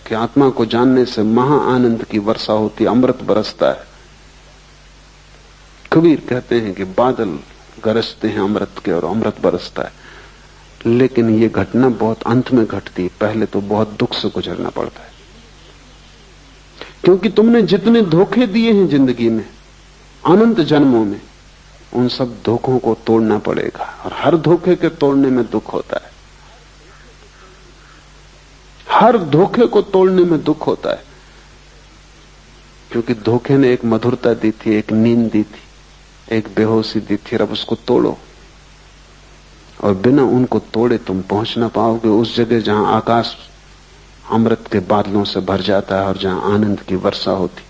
कि आत्मा को जानने से महा आनंद की वर्षा होती, अमृत बरसता है। कबीर कहते हैं कि बादल गरजते हैं अमृत के और अमृत बरसता है। लेकिन ये घटना बहुत अंत में घटती, पहले तो बहुत दुख से गुजरना पड़ता है। क्योंकि तुमने जितने धोखे दिए हैं जिंदगी में, अनंत जन्मों में, उन सब धोखों को तोड़ना पड़ेगा। और हर धोखे के तोड़ने में दुख होता है, हर धोखे को तोड़ने में दुख होता है, क्योंकि धोखे ने एक मधुरता दी थी, एक नींद दी थी, एक बेहोशी दी थी। अब उसको तोड़ो, और बिना उनको तोड़े तुम पहुंच ना पाओगे उस जगह जहां आकाश अमृत के बादलों से भर जाता है और जहां आनंद की वर्षा होती।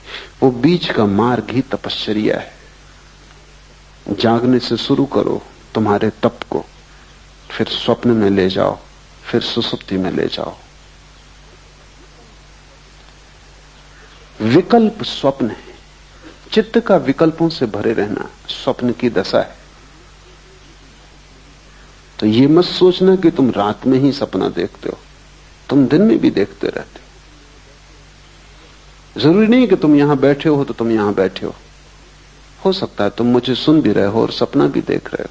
वो बीच का मार्ग ही तपश्चर्या है। जागने से शुरू करो तुम्हारे तप को, फिर स्वप्न में ले जाओ, फिर सुसुप्ति में ले जाओ। विकल्प स्वप्न है, चित्त का विकल्पों से भरे रहना स्वप्न की दशा है। तो ये मत सोचना कि तुम रात में ही सपना देखते हो, तुम दिन में भी देखते रहते हो। जरूरी नहीं कि तुम यहां बैठे हो तो तुम यहां बैठे हो सकता है तुम मुझे सुन भी रहे हो और सपना भी देख रहे हो।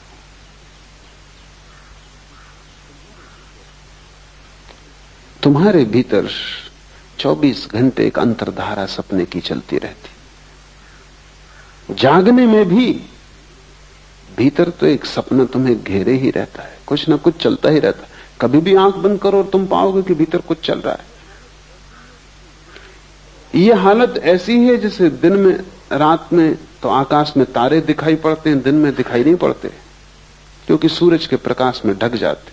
तुम्हारे भीतर 24 घंटे एक अंतर्धारा सपने की चलती रहती। जागने में भी भीतर तो एक सपना तुम्हें घेरे ही रहता है, कुछ ना कुछ चलता ही रहता है। कभी भी आंख बंद करो और तुम पाओगे कि भीतर कुछ चल रहा है। यह हालत ऐसी है जैसे दिन में, रात में तो आकाश में तारे दिखाई पड़ते हैं, दिन में दिखाई नहीं पड़ते क्योंकि सूरज के प्रकाश में ढक जाते।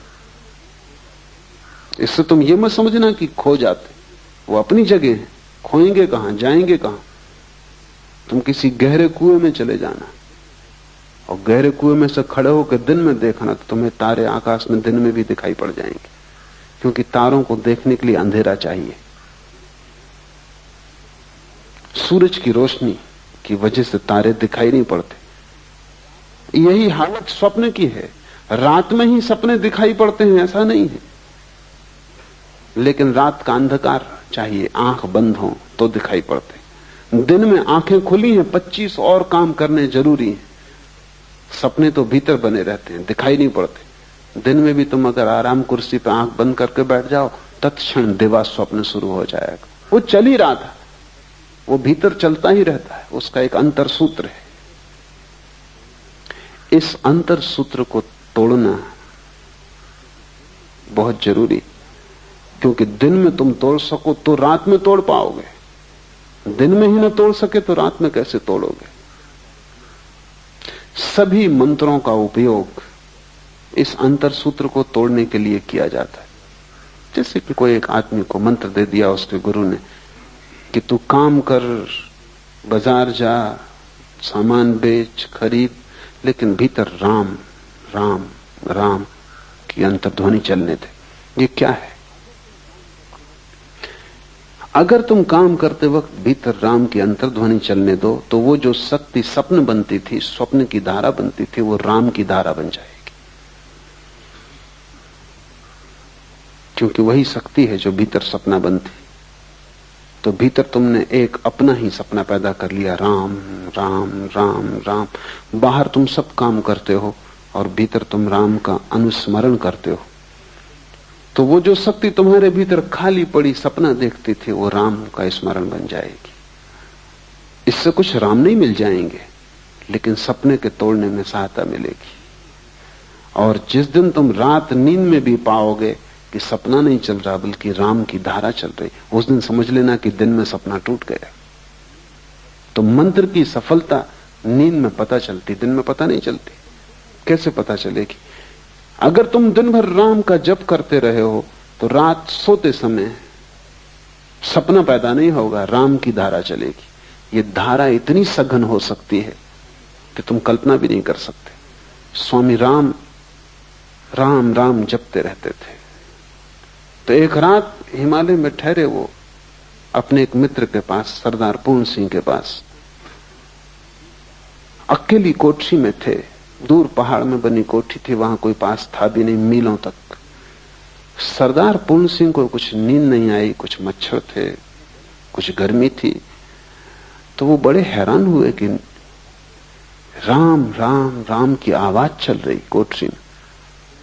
इससे तुम ये मत समझना कि खो जाते, वो अपनी जगह है, खोएंगे कहां, जाएंगे कहां। तुम किसी गहरे कुएं में चले जाना और गहरे कुएं में से खड़े होकर दिन में देखना तो तुम्हें तारे आकाश में दिन में भी दिखाई पड़ जाएंगे, क्योंकि तारों को देखने के लिए अंधेरा चाहिए। सूरज की रोशनी की वजह से तारे दिखाई नहीं पड़ते। यही हालत स्वप्न की है। रात में ही सपने दिखाई पड़ते हैं ऐसा नहीं है, लेकिन रात का अंधकार चाहिए, आंख बंद हो तो दिखाई पड़ते। दिन में आंखें खुली हैं, 25 और काम करने जरूरी हैं। सपने तो भीतर बने रहते हैं, दिखाई नहीं पड़ते। दिन में भी तुम अगर आराम कुर्सी पर आंख बंद करके बैठ जाओ, तत्क्षण दिवा स्वप्न शुरू हो जाएगा। वो चल ही रहा था, वो भीतर चलता ही रहता है, उसका एक अंतर सूत्र है। इस अंतर सूत्र को तोड़ना बहुत जरूरी, क्योंकि दिन में तुम तोड़ सको तो रात में तोड़ पाओगे, दिन में ही ना तोड़ सके तो रात में कैसे तोड़ोगे। सभी मंत्रों का उपयोग इस अंतर सूत्र को तोड़ने के लिए किया जाता है। जैसे कि कोई एक आदमी को मंत्र दे दिया उसके गुरु ने कि तू काम कर, बाजार जा, सामान बेच, खरीद, लेकिन भीतर राम राम राम की अंतर्ध्वनि चलने दे। ये क्या है? अगर तुम काम करते वक्त भीतर राम की अंतर्ध्वनि चलने दो तो वो जो शक्ति स्वप्न बनती थी, स्वप्न की धारा बनती थी, वो राम की धारा बन जाएगी, क्योंकि वही शक्ति है जो भीतर सपना बनती। तो भीतर तुमने एक अपना ही सपना पैदा कर लिया, राम राम राम राम। बाहर तुम सब काम करते हो और भीतर तुम राम का अनुस्मरण करते हो। तो वो जो शक्ति तुम्हारे भीतर खाली पड़ी सपना देखती थी, वो राम का स्मरण बन जाएगी। इससे कुछ राम नहीं मिल जाएंगे, लेकिन सपने के तोड़ने में सहायता मिलेगी। और जिस दिन तुम रात नींद में भी पाओगे कि सपना नहीं चल रहा बल्कि राम की धारा चल रही, उस दिन समझ लेना कि दिन में सपना टूट गया। तो मंत्र की सफलता नींद में पता चलती, दिन में पता नहीं चलती। कैसे पता चलेगी? अगर तुम दिन भर राम का जप करते रहे हो तो रात सोते समय सपना पैदा नहीं होगा, राम की धारा चलेगी। ये धारा इतनी सघन हो सकती है कि तुम कल्पना भी नहीं कर सकते। स्वामी राम राम राम जपते रहते थे। तो एक रात हिमालय में ठहरे वो अपने एक मित्र के पास, सरदार पूर्ण सिंह के पास, अकेली कोठरी में थे। दूर पहाड़ में बनी कोठी थी, वहां कोई पास था भी नहीं, मीलों तक। सरदार पूर्ण सिंह को कुछ नींद नहीं आई, कुछ मच्छर थे, कुछ गर्मी थी। तो वो बड़े हैरान हुए कि राम राम राम की आवाज चल रही कोठरी में।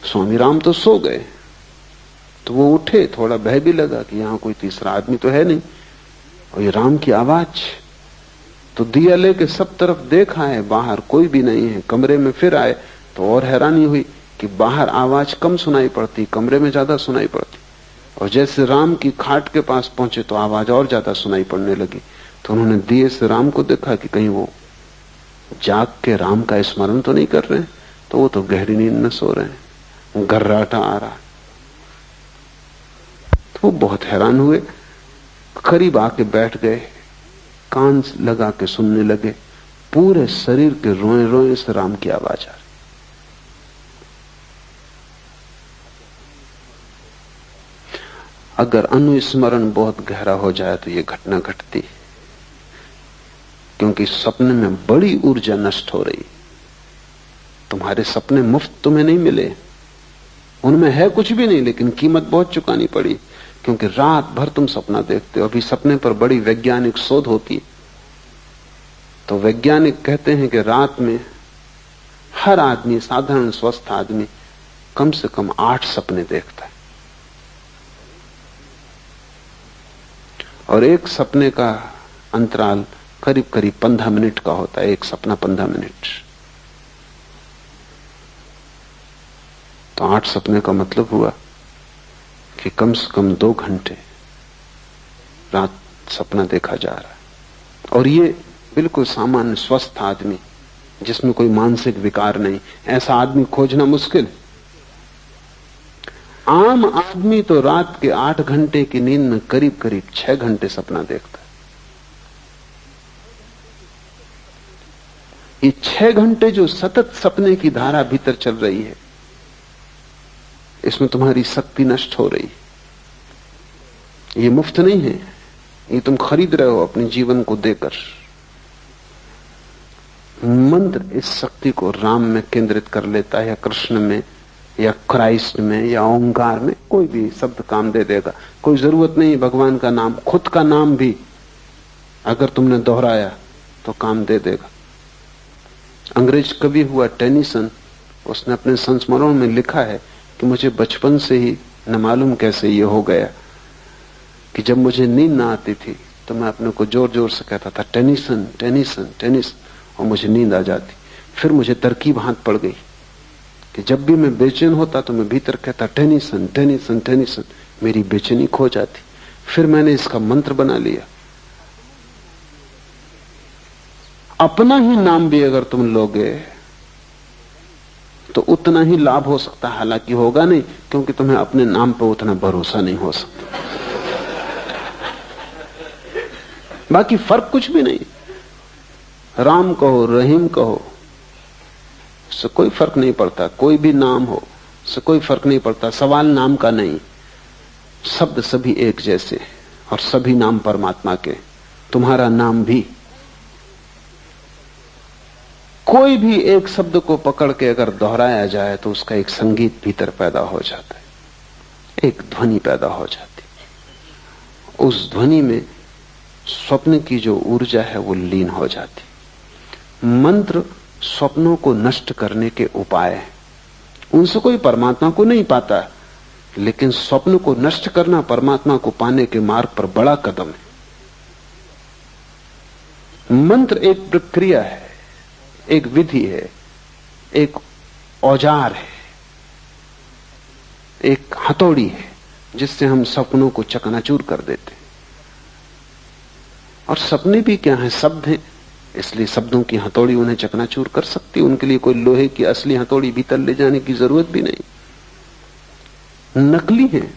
स्वामी राम तो सो गए। तो वो उठे, थोड़ा भय भी लगा कि यहां कोई तीसरा आदमी तो है नहीं। और ये राम की आवाज। तो दिया लेके सब तरफ देखा है, बाहर कोई भी नहीं है। कमरे में फिर आए तो और हैरानी हुई कि बाहर आवाज कम सुनाई पड़ती, कमरे में ज्यादा सुनाई पड़ती। और जैसे राम की खाट के पास पहुंचे तो आवाज और ज्यादा सुनाई पड़ने लगी। तो उन्होंने दिए से राम को देखा कि कहीं वो जाग के राम का स्मरण तो नहीं कर रहे हैं। तो वो तो गहरी नींद में सो रहे हैं, गर्राटा आ रहा। तो वो बहुत हैरान हुए, करीब आके बैठ गए, कान लगा के सुनने लगे। पूरे शरीर के रोए रोए से राम की आवाज आ रही। अगर अनुस्मरण बहुत गहरा हो जाए तो यह घटना घटती, क्योंकि सपने में बड़ी ऊर्जा नष्ट हो रही। तुम्हारे सपने मुफ्त तुम्हें नहीं मिले, उनमें है कुछ भी नहीं, लेकिन कीमत बहुत चुकानी पड़ी, क्योंकि रात भर तुम सपना देखते हो। अभी सपने पर बड़ी वैज्ञानिक शोध होती है। तो वैज्ञानिक कहते हैं कि रात में हर आदमी, साधारण स्वस्थ आदमी, कम से कम 8 सपने देखता है। और एक सपने का अंतराल करीब करीब 15 मिनट का होता है। एक सपना 15 मिनट। तो 8 सपने का मतलब हुआ कि कम से कम 2 घंटे रात सपना देखा जा रहा है। और ये बिल्कुल सामान्य स्वस्थ आदमी, जिसमें कोई मानसिक विकार नहीं, ऐसा आदमी खोजना मुश्किल। आम आदमी तो रात के 8 घंटे की नींद में करीब करीब 6 घंटे सपना देखता है। ये 6 घंटे जो सतत सपने की धारा भीतर चल रही है, इसमें तुम्हारी शक्ति नष्ट हो रही है। ये मुफ्त नहीं है, ये तुम खरीद रहे हो अपने जीवन को देकर। मंत्र इस शक्ति को राम में केंद्रित कर लेता है, या कृष्ण में, या क्राइस्ट में, या ओंकार में। कोई भी शब्द काम दे देगा, कोई जरूरत नहीं भगवान का नाम, खुद का नाम भी अगर तुमने दोहराया तो काम दे देगा। अंग्रेज कवि हुआ टेनिसन, उसने अपने संस्मरण में लिखा है कि मुझे बचपन से ही न मालूम कैसे ये हो गया कि जब मुझे नींद ना आती थी तो मैं अपने को जोर जोर से कहता था टेनिसन टेनिसन टेनिसन, और मुझे नींद आ जाती। फिर मुझे तरकीब हाथ पड़ गई कि जब भी मैं बेचैन होता तो मैं भीतर कहता टेनिसन टेनिसन टेनिसन, मेरी बेचैनी खो जाती। फिर मैंने इसका मंत्र बना लिया। अपना ही नाम भी अगर तुम लोगे तो उतना ही लाभ हो सकता है, हालांकि होगा नहीं, क्योंकि तुम्हें अपने नाम पर उतना भरोसा नहीं हो सकता। बाकी फर्क कुछ भी नहीं। राम कहो, रहीम कहो, उससे कोई फर्क नहीं पड़ता। कोई भी नाम हो, उससे कोई फर्क नहीं पड़ता। सवाल नाम का नहीं, शब्द सभी एक जैसे, और सभी नाम परमात्मा के। तुम्हारा नाम भी। कोई भी एक शब्द को पकड़ के अगर दोहराया जाए तो उसका एक संगीत भीतर पैदा हो जाता है, एक ध्वनि पैदा हो जाती। उस ध्वनि में स्वप्न की जो ऊर्जा है वो लीन हो जाती। मंत्र स्वप्नों को नष्ट करने के उपाय हैं। उनसे कोई परमात्मा को नहीं पाता, लेकिन स्वप्न को नष्ट करना परमात्मा को पाने के मार्ग पर बड़ा कदम है। मंत्र एक प्रक्रिया है, एक विधि है, एक औजार है, एक हथौड़ी है, जिससे हम सपनों को चकनाचूर कर देते। और सपने भी क्या है, शब्द हैं, इसलिए शब्दों की हथौड़ी उन्हें चकनाचूर कर सकती। उनके लिए कोई लोहे की असली हथौड़ी भीतर ले जाने की जरूरत भी नहीं। नकली है,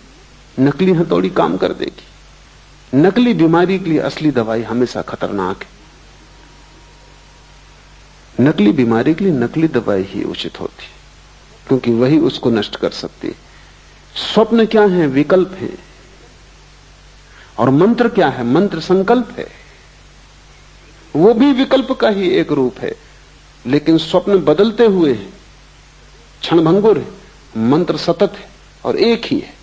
नकली हथौड़ी काम कर देगी। नकली बीमारी के लिए असली दवाई हमेशा खतरनाक है। नकली बीमारी के लिए नकली दवाई ही उचित होती, क्योंकि वही उसको नष्ट कर सकती है। स्वप्न क्या है? विकल्प है। और मंत्र क्या है? मंत्र संकल्प है। वो भी विकल्प का ही एक रूप है, लेकिन स्वप्न बदलते हुए हैं, क्षणभंगुर है। मंत्र सतत है और एक ही है।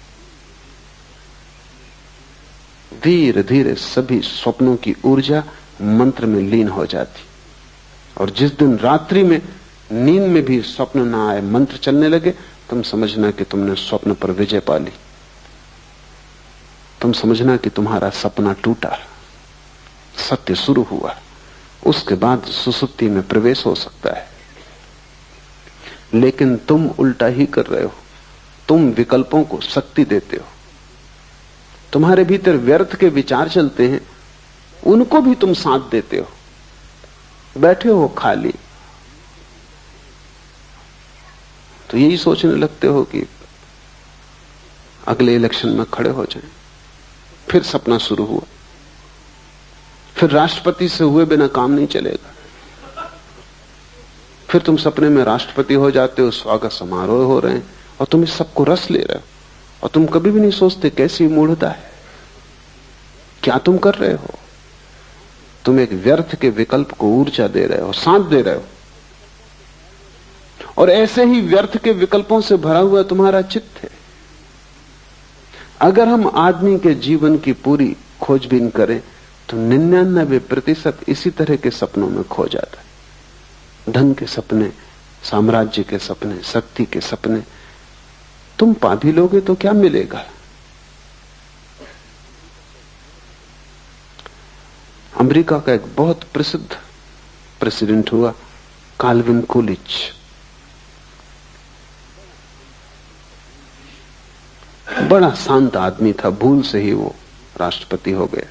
धीरे धीरे सभी स्वप्नों की ऊर्जा मंत्र में लीन हो जाती। और जिस दिन रात्रि में नींद में भी स्वप्न ना आए, मंत्र चलने लगे, तुम समझना कि तुमने स्वप्न पर विजय पा ली। तुम समझना कि तुम्हारा सपना टूटा। सत्य शुरू हुआ, उसके बाद सुसुप्ति में प्रवेश हो सकता है। लेकिन तुम उल्टा ही कर रहे हो, तुम विकल्पों को शक्ति देते हो। तुम्हारे भीतर व्यर्थ के विचार चलते हैं, उनको भी तुम साथ देते हो। बैठे हो खाली तो यही सोचने लगते हो कि अगले इलेक्शन में खड़े हो जाएं। फिर सपना शुरू हुआ, फिर राष्ट्रपति से हुए बिना काम नहीं चलेगा। फिर तुम सपने में राष्ट्रपति हो जाते हो, स्वागत समारोह हो रहे हैं और तुम इस सबको रस ले रहे हो, और तुम कभी भी नहीं सोचते कैसी मूढ़ता है, क्या तुम कर रहे हो। तुम एक व्यर्थ के विकल्प को ऊर्जा दे रहे हो, साथ दे रहे हो। और ऐसे ही व्यर्थ के विकल्पों से भरा हुआ तुम्हारा चित्त है। अगर हम आदमी के जीवन की पूरी खोजबीन करें तो 99% इसी तरह के सपनों में खो जाता है। धन के सपने, साम्राज्य के सपने, शक्ति के सपने। तुम पा भी लोगे तो क्या मिलेगा। अमेरिका का एक बहुत प्रसिद्ध प्रेसिडेंट हुआ, काल्विन कूलिच। बड़ा शांत आदमी था, भूल से ही वो राष्ट्रपति हो गया,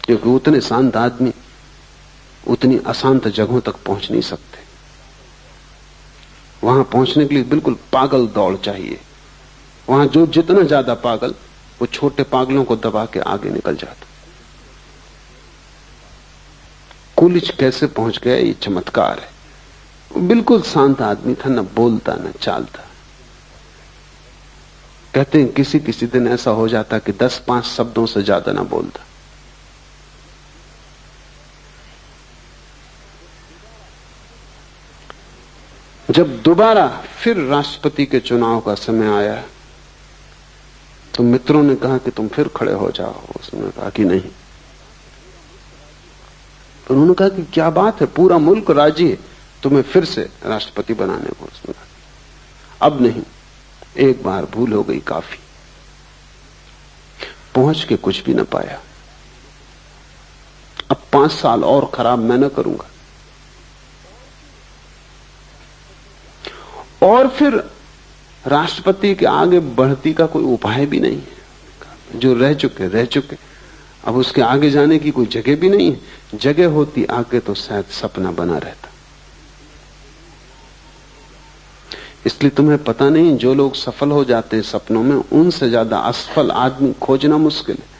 क्योंकि उतने शांत आदमी उतनी अशांत जगहों तक पहुंच नहीं सकते। वहां पहुंचने के लिए बिल्कुल पागल दौड़ चाहिए। वहां जो जितना ज्यादा पागल, वो छोटे पागलों को दबा के आगे निकल जाता। कूलिच कैसे पहुंच गया, ये चमत्कार है। वो बिल्कुल शांत आदमी था, न बोलता न चालता। कहते हैं किसी किसी दिन ऐसा हो जाता कि 10-5 शब्दों से ज्यादा ना बोलता। जब दोबारा फिर राष्ट्रपति के चुनाव का समय आया तो मित्रों ने कहा कि तुम फिर खड़े हो जाओ। उसने कहा कि नहीं। तो उन्होंने कहा कि क्या बात है, पूरा मुल्क राजी है तुम्हें फिर से राष्ट्रपति बनाने को। उसने कहा अब नहीं, एक बार भूल हो गई काफी। पहुंच के कुछ भी न पाया। अब 5 साल और खराब मैं न करूंगा। और फिर राष्ट्रपति के आगे बढ़ती का कोई उपाय भी नहीं है। जो रह चुके, अब उसके आगे जाने की कोई जगह भी नहीं है। जगह होती आगे तो शायद सपना बना रहता। इसलिए तुम्हें पता नहीं, जो लोग सफल हो जाते हैं सपनों में, उनसे ज्यादा असफल आदमी खोजना मुश्किल है।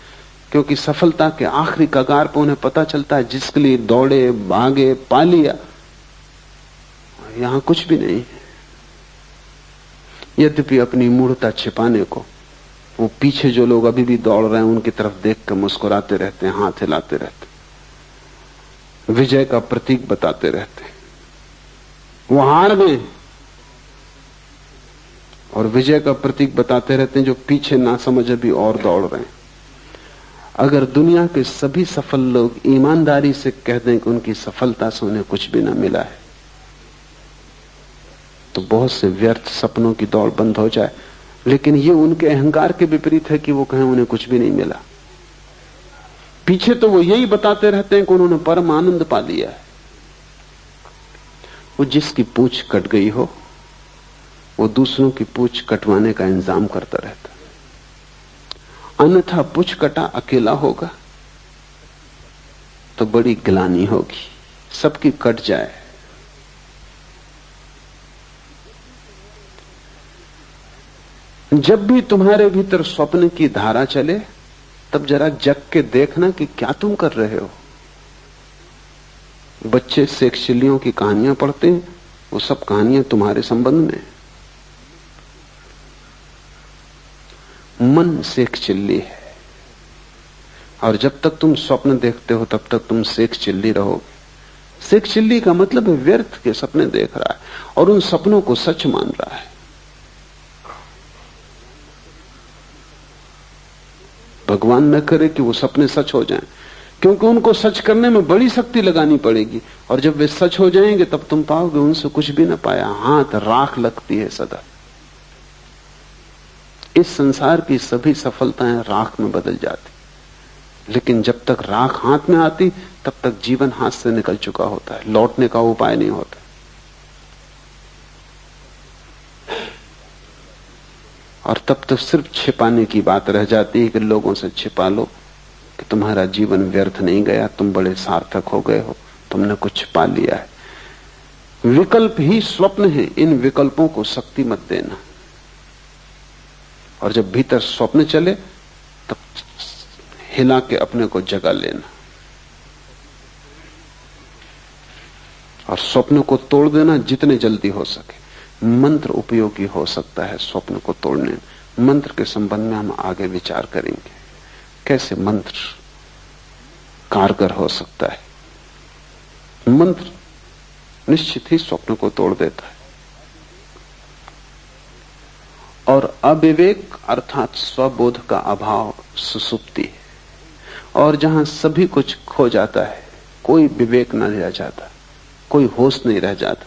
क्योंकि सफलता के आखिरी कगार पर उन्हें पता चलता है जिसके लिए दौड़े, भागे, पा लिया, यहां कुछ भी नहीं है। यद्यपि अपनी मूढ़ता छिपाने को वो पीछे जो लोग अभी भी दौड़ रहे हैं उनकी तरफ देख कर मुस्कुराते रहते हैं, हाथ हिलाते रहते हैं, विजय का प्रतीक बताते रहते हैं। वो हार गए और विजय का प्रतीक बताते रहते हैं जो पीछे ना समझ अभी और दौड़ रहे हैं। अगर दुनिया के सभी सफल लोग ईमानदारी से कह दें कि उनकी सफलता से उन्हें कुछ भी ना मिला है, तो बहुत से व्यर्थ सपनों की दौड़ बंद हो जाए। लेकिन ये उनके अहंकार के विपरीत है कि वो कहें उन्हें कुछ भी नहीं मिला। पीछे तो वो यही बताते रहते हैं कि उन्होंने परम आनंद पा लिया है। वो जिसकी पूंछ कट गई हो, वो दूसरों की पूंछ कटवाने का इंतजाम करता रहता। अन्यथा पूंछ कटा अकेला होगा तो बड़ी गिलानी होगी, सबकी कट जाए। जब भी तुम्हारे भीतर स्वप्न की धारा चले, तब जरा जग के देखना कि क्या तुम कर रहे हो। बच्चे शेक्सपियरियों की कहानियां पढ़ते हैं, वो सब कहानियां तुम्हारे संबंध में। मन शेक्सपियर है, और जब तक तुम स्वप्न देखते हो तब तक तुम शेक्सपियर रहोगे। शेक्सपियर का मतलब है व्यर्थ के सपने देख रहा है और उन सपनों को सच मान रहा है। भगवान न करे कि वो सपने सच हो जाएं, क्योंकि उनको सच करने में बड़ी शक्ति लगानी पड़ेगी, और जब वे सच हो जाएंगे तब तुम पाओगे उनसे कुछ भी न पाया। हाथ राख लगती है सदा। इस संसार की सभी सफलताएं राख में बदल जाती। लेकिन जब तक राख हाथ में आती तब तक जीवन हाथ से निकल चुका होता है, लौटने का उपाय नहीं होता। और तब तक सिर्फ छिपाने की बात रह जाती है कि लोगों से छिपा लो कि तुम्हारा जीवन व्यर्थ नहीं गया, तुम बड़े सार्थक हो गए हो, तुमने कुछ पा लिया है। विकल्प ही स्वप्न है, इन विकल्पों को शक्ति मत देना। और जब भीतर स्वप्न चले तब हिला के अपने को जगा लेना और स्वप्न को तोड़ देना जितने जल्दी हो सके। मंत्र उपयोगी हो सकता है स्वप्न को तोड़ने में। मंत्र के संबंध में हम आगे विचार करेंगे, कैसे मंत्र कारगर हो सकता है। मंत्र निश्चित ही स्वप्न को तोड़ देता है। और अविवेक अर्थात स्वबोध का अभाव सुसुप्ति है, और जहां सभी कुछ खो जाता है, कोई विवेक न रह जाता, कोई होश नहीं रह जाता,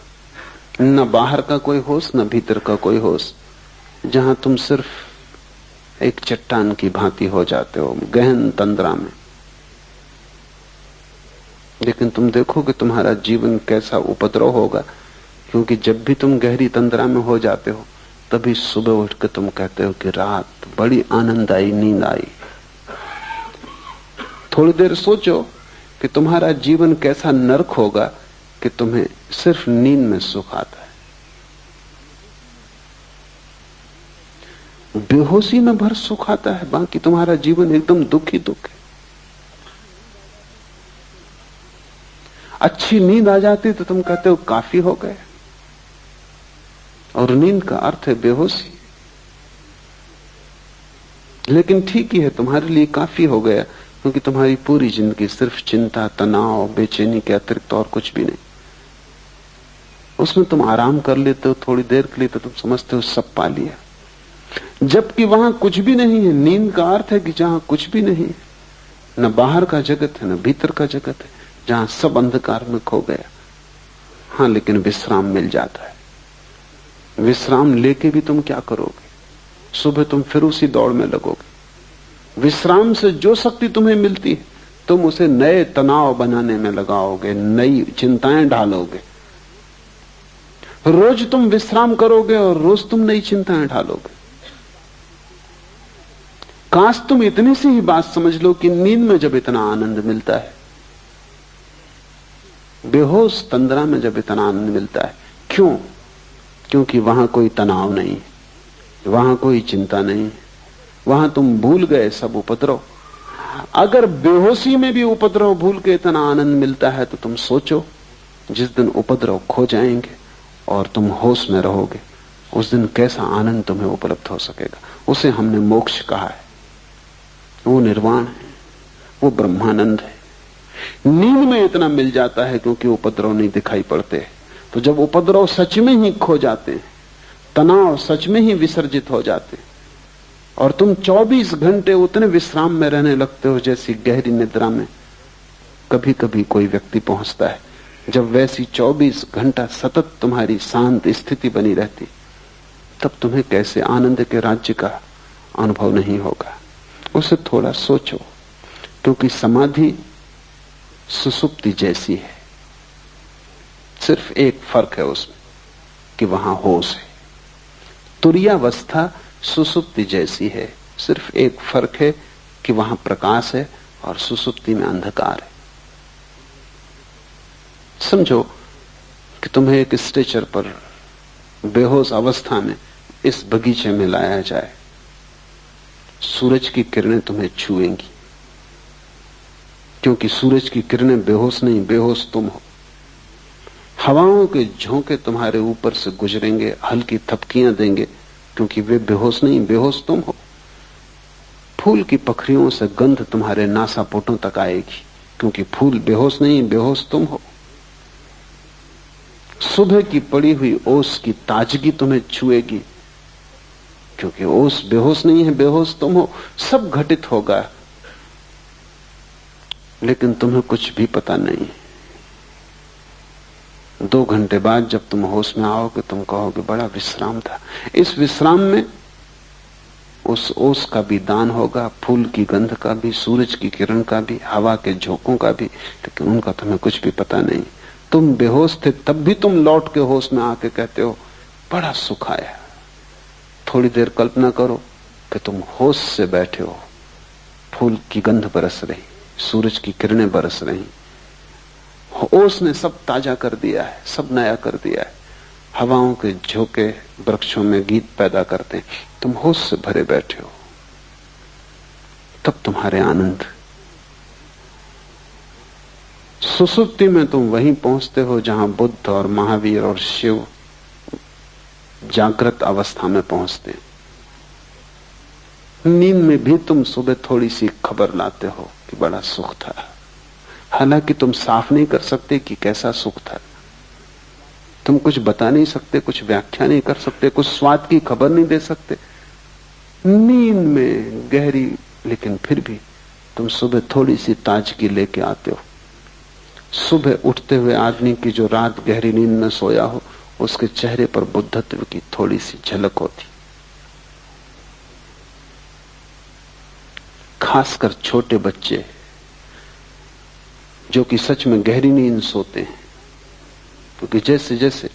न बाहर का कोई होश न भीतर का कोई होश। जहां तुम सिर्फ एक चट्टान की भांति हो जाते हो गहन तंद्रा में। लेकिन तुम देखो कि तुम्हारा जीवन कैसा उपद्रव होगा, क्योंकि जब भी तुम गहरी तंद्रा में हो जाते हो तभी सुबह उठ के तुम कहते हो कि रात बड़ी आनंददायी नींद आई। थोड़ी देर सोचो कि तुम्हारा जीवन कैसा नरक होगा कि तुम्हें सिर्फ नींद में सुख आता है। बेहोशी में भर सुख आता है, बाकी तुम्हारा जीवन एकदम दुख ही दुख है। अच्छी नींद आ जाती तो तुम कहते हो काफी हो गए, और नींद का अर्थ है बेहोशी। लेकिन ठीक ही है, तुम्हारे लिए काफी हो गया, क्योंकि तुम्हारी पूरी जिंदगी सिर्फ चिंता, तनाव, बेचैनी के अतिरिक्त और कुछ भी नहीं। उसमें तुम आराम कर लेते हो थोड़ी देर के लिए तो तुम समझते हो सब पा लिया, जबकि वहां कुछ भी नहीं है। नींद का अर्थ है कि जहां कुछ भी नहीं, न बाहर का जगत है न भीतर का जगत है, जहां सब अंधकार में खो गया। हाँ, लेकिन विश्राम मिल जाता है। विश्राम लेके भी तुम क्या करोगे? सुबह तुम फिर उसी दौड़ में लगोगे। विश्राम से जो शक्ति तुम्हें मिलती है तुम उसे नए तनाव बनाने में लगाओगे, नई चिंताएं ढालोगे। रोज तुम विश्राम करोगे और रोज तुम नई चिंताएं ढालोगे। काश तुम इतनी सी ही बात समझ लो कि नींद में जब इतना आनंद मिलता है, बेहोश तंद्रा में जब इतना आनंद मिलता है, क्यों? क्योंकि वहां कोई तनाव नहीं, वहां कोई चिंता नहीं, वहां तुम भूल गए सब उपद्रव। अगर बेहोशी में भी उपद्रव भूल के इतना आनंद मिलता है तो तुम सोचो, जिस दिन उपद्रव खो जाएंगे और तुम होश में रहोगे, उस दिन कैसा आनंद तुम्हें उपलब्ध हो सकेगा। उसे हमने मोक्ष कहा है, वो निर्वाण है, वो ब्रह्मानंद है। नींद में इतना मिल जाता है क्योंकि उपद्रव नहीं दिखाई पड़ते। तो जब उपद्रव सच में ही खो जाते हैं, तनाव सच में ही विसर्जित हो जाते हैं, और तुम 24 घंटे उतने विश्राम में रहने लगते हो जैसी गहरी निद्रा में कभी कभी कोई व्यक्ति पहुंचता है। जब वैसी 24 घंटा सतत तुम्हारी शांत स्थिति बनी रहती, तब तुम्हें कैसे आनंद के राज्य का अनुभव नहीं होगा। उसे थोड़ा सोचो, क्योंकि समाधि सुसुप्ति जैसी है, सिर्फ एक फर्क है उसमें कि वहां होश है। तुरीयावस्था सुसुप्ति जैसी है, सिर्फ एक फर्क है कि वहां प्रकाश है और सुसुप्ति में अंधकार है। समझो कि तुम्हें एक स्ट्रेचर पर बेहोश अवस्था में इस बगीचे में लाया जाए, सूरज की किरणें तुम्हें छुएंगी, क्योंकि सूरज की किरणें बेहोश नहीं, बेहोश तुम हो। हवाओं के झोंके तुम्हारे ऊपर से गुजरेंगे, हल्की थपकियां देंगे, क्योंकि वे बेहोश नहीं, बेहोश तुम हो। फूल की पखरियों से गंध तुम्हारे नासापुटों तक आएगी, क्योंकि फूल बेहोश नहीं, बेहोश तुम हो। सुबह की पड़ी हुई ओस की ताजगी तुम्हें छुएगी, क्योंकि ओस बेहोश नहीं है, बेहोश तुम हो। सब घटित होगा, लेकिन तुम्हें कुछ भी पता नहीं। 2 घंटे बाद जब तुम होश में आओगे, तुम कहोगे बड़ा विश्राम था। इस विश्राम में उस ओस का भी दान होगा, फूल की गंध का भी, सूरज की किरण का भी, हवा के झोंकों का भी, लेकिन उनका तुम्हें कुछ भी पता नहीं। तुम बेहोश थे तब भी तुम लौट के होश में आके कहते हो बड़ा सुख आया। थोड़ी देर कल्पना करो कि तुम होश से बैठे हो, फूल की गंध बरस रही, सूरज की किरणें बरस रही, ओस ने सब ताजा कर दिया है, सब नया कर दिया है। हवाओं के झोंके वृक्षों में गीत पैदा करते हैं, तुम होश से भरे बैठे हो, तब तुम्हारे आनंद। सुसुप्ति में तुम वहीं पहुंचते हो जहां बुद्ध और महावीर और शिव जागृत अवस्था में पहुंचते हैं। नींद में भी तुम सुबह थोड़ी सी खबर लाते हो कि बड़ा सुख था, हालांकि तुम साफ नहीं कर सकते कि कैसा सुख था। तुम कुछ बता नहीं सकते, कुछ व्याख्या नहीं कर सकते, कुछ स्वाद की खबर नहीं दे सकते। नींद में गहरी, लेकिन फिर भी तुम सुबह थोड़ी सी ताजगी लेके आते हो। सुबह उठते हुए आदमी की जो रात गहरी नींद में सोया हो, उसके चेहरे पर बुद्धत्व की थोड़ी सी झलक होती। खासकर छोटे बच्चे जो कि सच में गहरी नींद सोते हैं, क्योंकि जैसे जैसे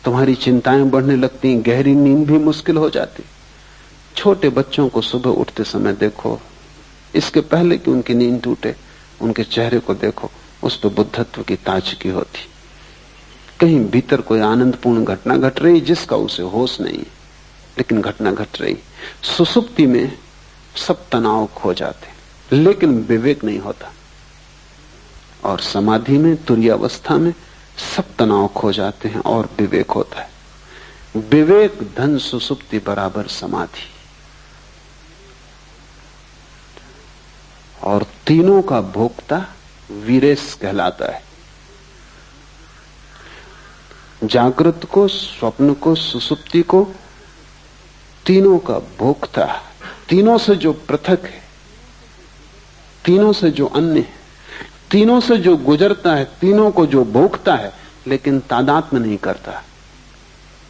तुम्हारी चिंताएं बढ़ने लगती हैं, गहरी नींद भी मुश्किल हो जाती। छोटे बच्चों को सुबह उठते समय देखो, इसके पहले कि उनकी नींद टूटे, उनके चेहरे को देखो, उस पर बुद्धत्व की ताजगी होती। कहीं भीतर कोई आनंदपूर्ण घटना घट रही जिसका उसे होश नहीं, लेकिन घटना घट रही। सुसुप्ति में सब तनाव खो जाते, लेकिन विवेक नहीं होता। और समाधि में, तुरीयावस्था में सब तनाव खो जाते हैं और विवेक होता है। विवेक धन सुसुप्ति बराबर समाधि। और तीनों का भोक्ता वीरेश कहलाता है। जागृत को, स्वप्न को, सुसुप्ति को, तीनों का भोक्ता, तीनों से जो पृथक है, तीनों से जो अन्य है, तीनों से जो गुजरता है, तीनों को जो भोगता है लेकिन तादात्म्य नहीं करता,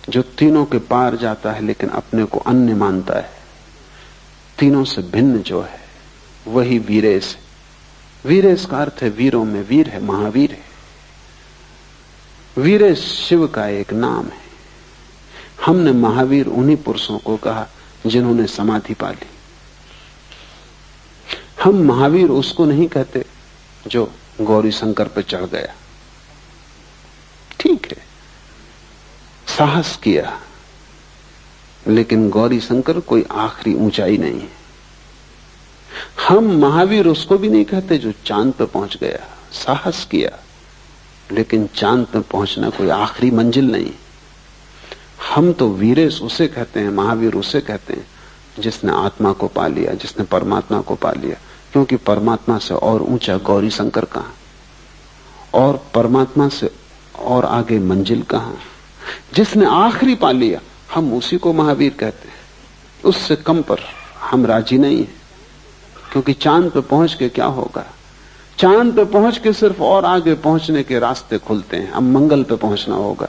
जो तीनों के पार जाता है लेकिन अपने को अन्य मानता है, तीनों से भिन्न जो है वही वीरेश है। वीरेश का अर्थ है वीरों में वीर है, महावीर है। वीरेश शिव का एक नाम है। हमने महावीर उन्हीं पुरुषों को कहा जिन्होंने समाधि पा ली। हम महावीर उसको नहीं कहते जो गौरी शंकर पर चढ़ गया। ठीक है, साहस किया, लेकिन गौरी शंकर कोई आखिरी ऊंचाई नहीं है। हम महावीर उसको भी नहीं कहते जो चांद पर पहुंच गया। साहस किया, लेकिन चांद पर पहुंचना कोई आखिरी मंजिल नहीं। हम तो वीरेश उसे कहते हैं, महावीर उसे कहते हैं जिसने आत्मा को पा लिया, जिसने परमात्मा को पा लिया। क्योंकि परमात्मा से और ऊंचा गौरी शंकर कहां, और परमात्मा से और आगे मंजिल कहां। जिसने आखिरी पा लिया, हम उसी को महावीर कहते हैं। उससे कम पर हम राजी नहीं है, क्योंकि चांद पे पहुंच के क्या होगा। चांद पे पहुंच के सिर्फ और आगे पहुंचने के रास्ते खुलते हैं। अब मंगल पे पहुंचना होगा।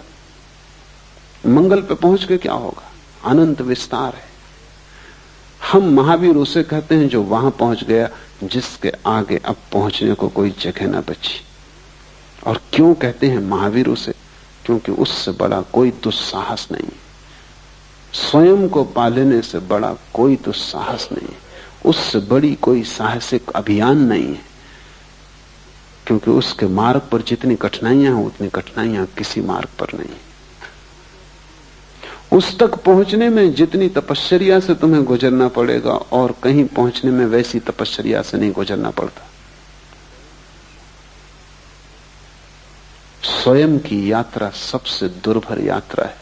मंगल पे पहुंच के क्या होगा, अनंत विस्तार है। हम महावीर उसे कहते हैं जो वहां पहुंच गया जिसके आगे अब पहुंचने को कोई जगह ना बची। और क्यों कहते हैं महावीर उसे? क्योंकि उससे बड़ा कोई दुस्साहस नहीं, स्वयं को पा लेने से बड़ा कोई दुस्साहस नहीं, उससे बड़ी कोई साहसिक अभियान नहीं है। क्योंकि उसके मार्ग पर जितनी कठिनाइयां हैं उतनी कठिनाइयां किसी मार्ग पर नहीं। उस तक पहुंचने में जितनी तपश्चर्या से तुम्हें गुजरना पड़ेगा और कहीं पहुंचने में वैसी तपश्चर्या से नहीं गुजरना पड़ता। स्वयं की यात्रा सबसे दुर्भर यात्रा है,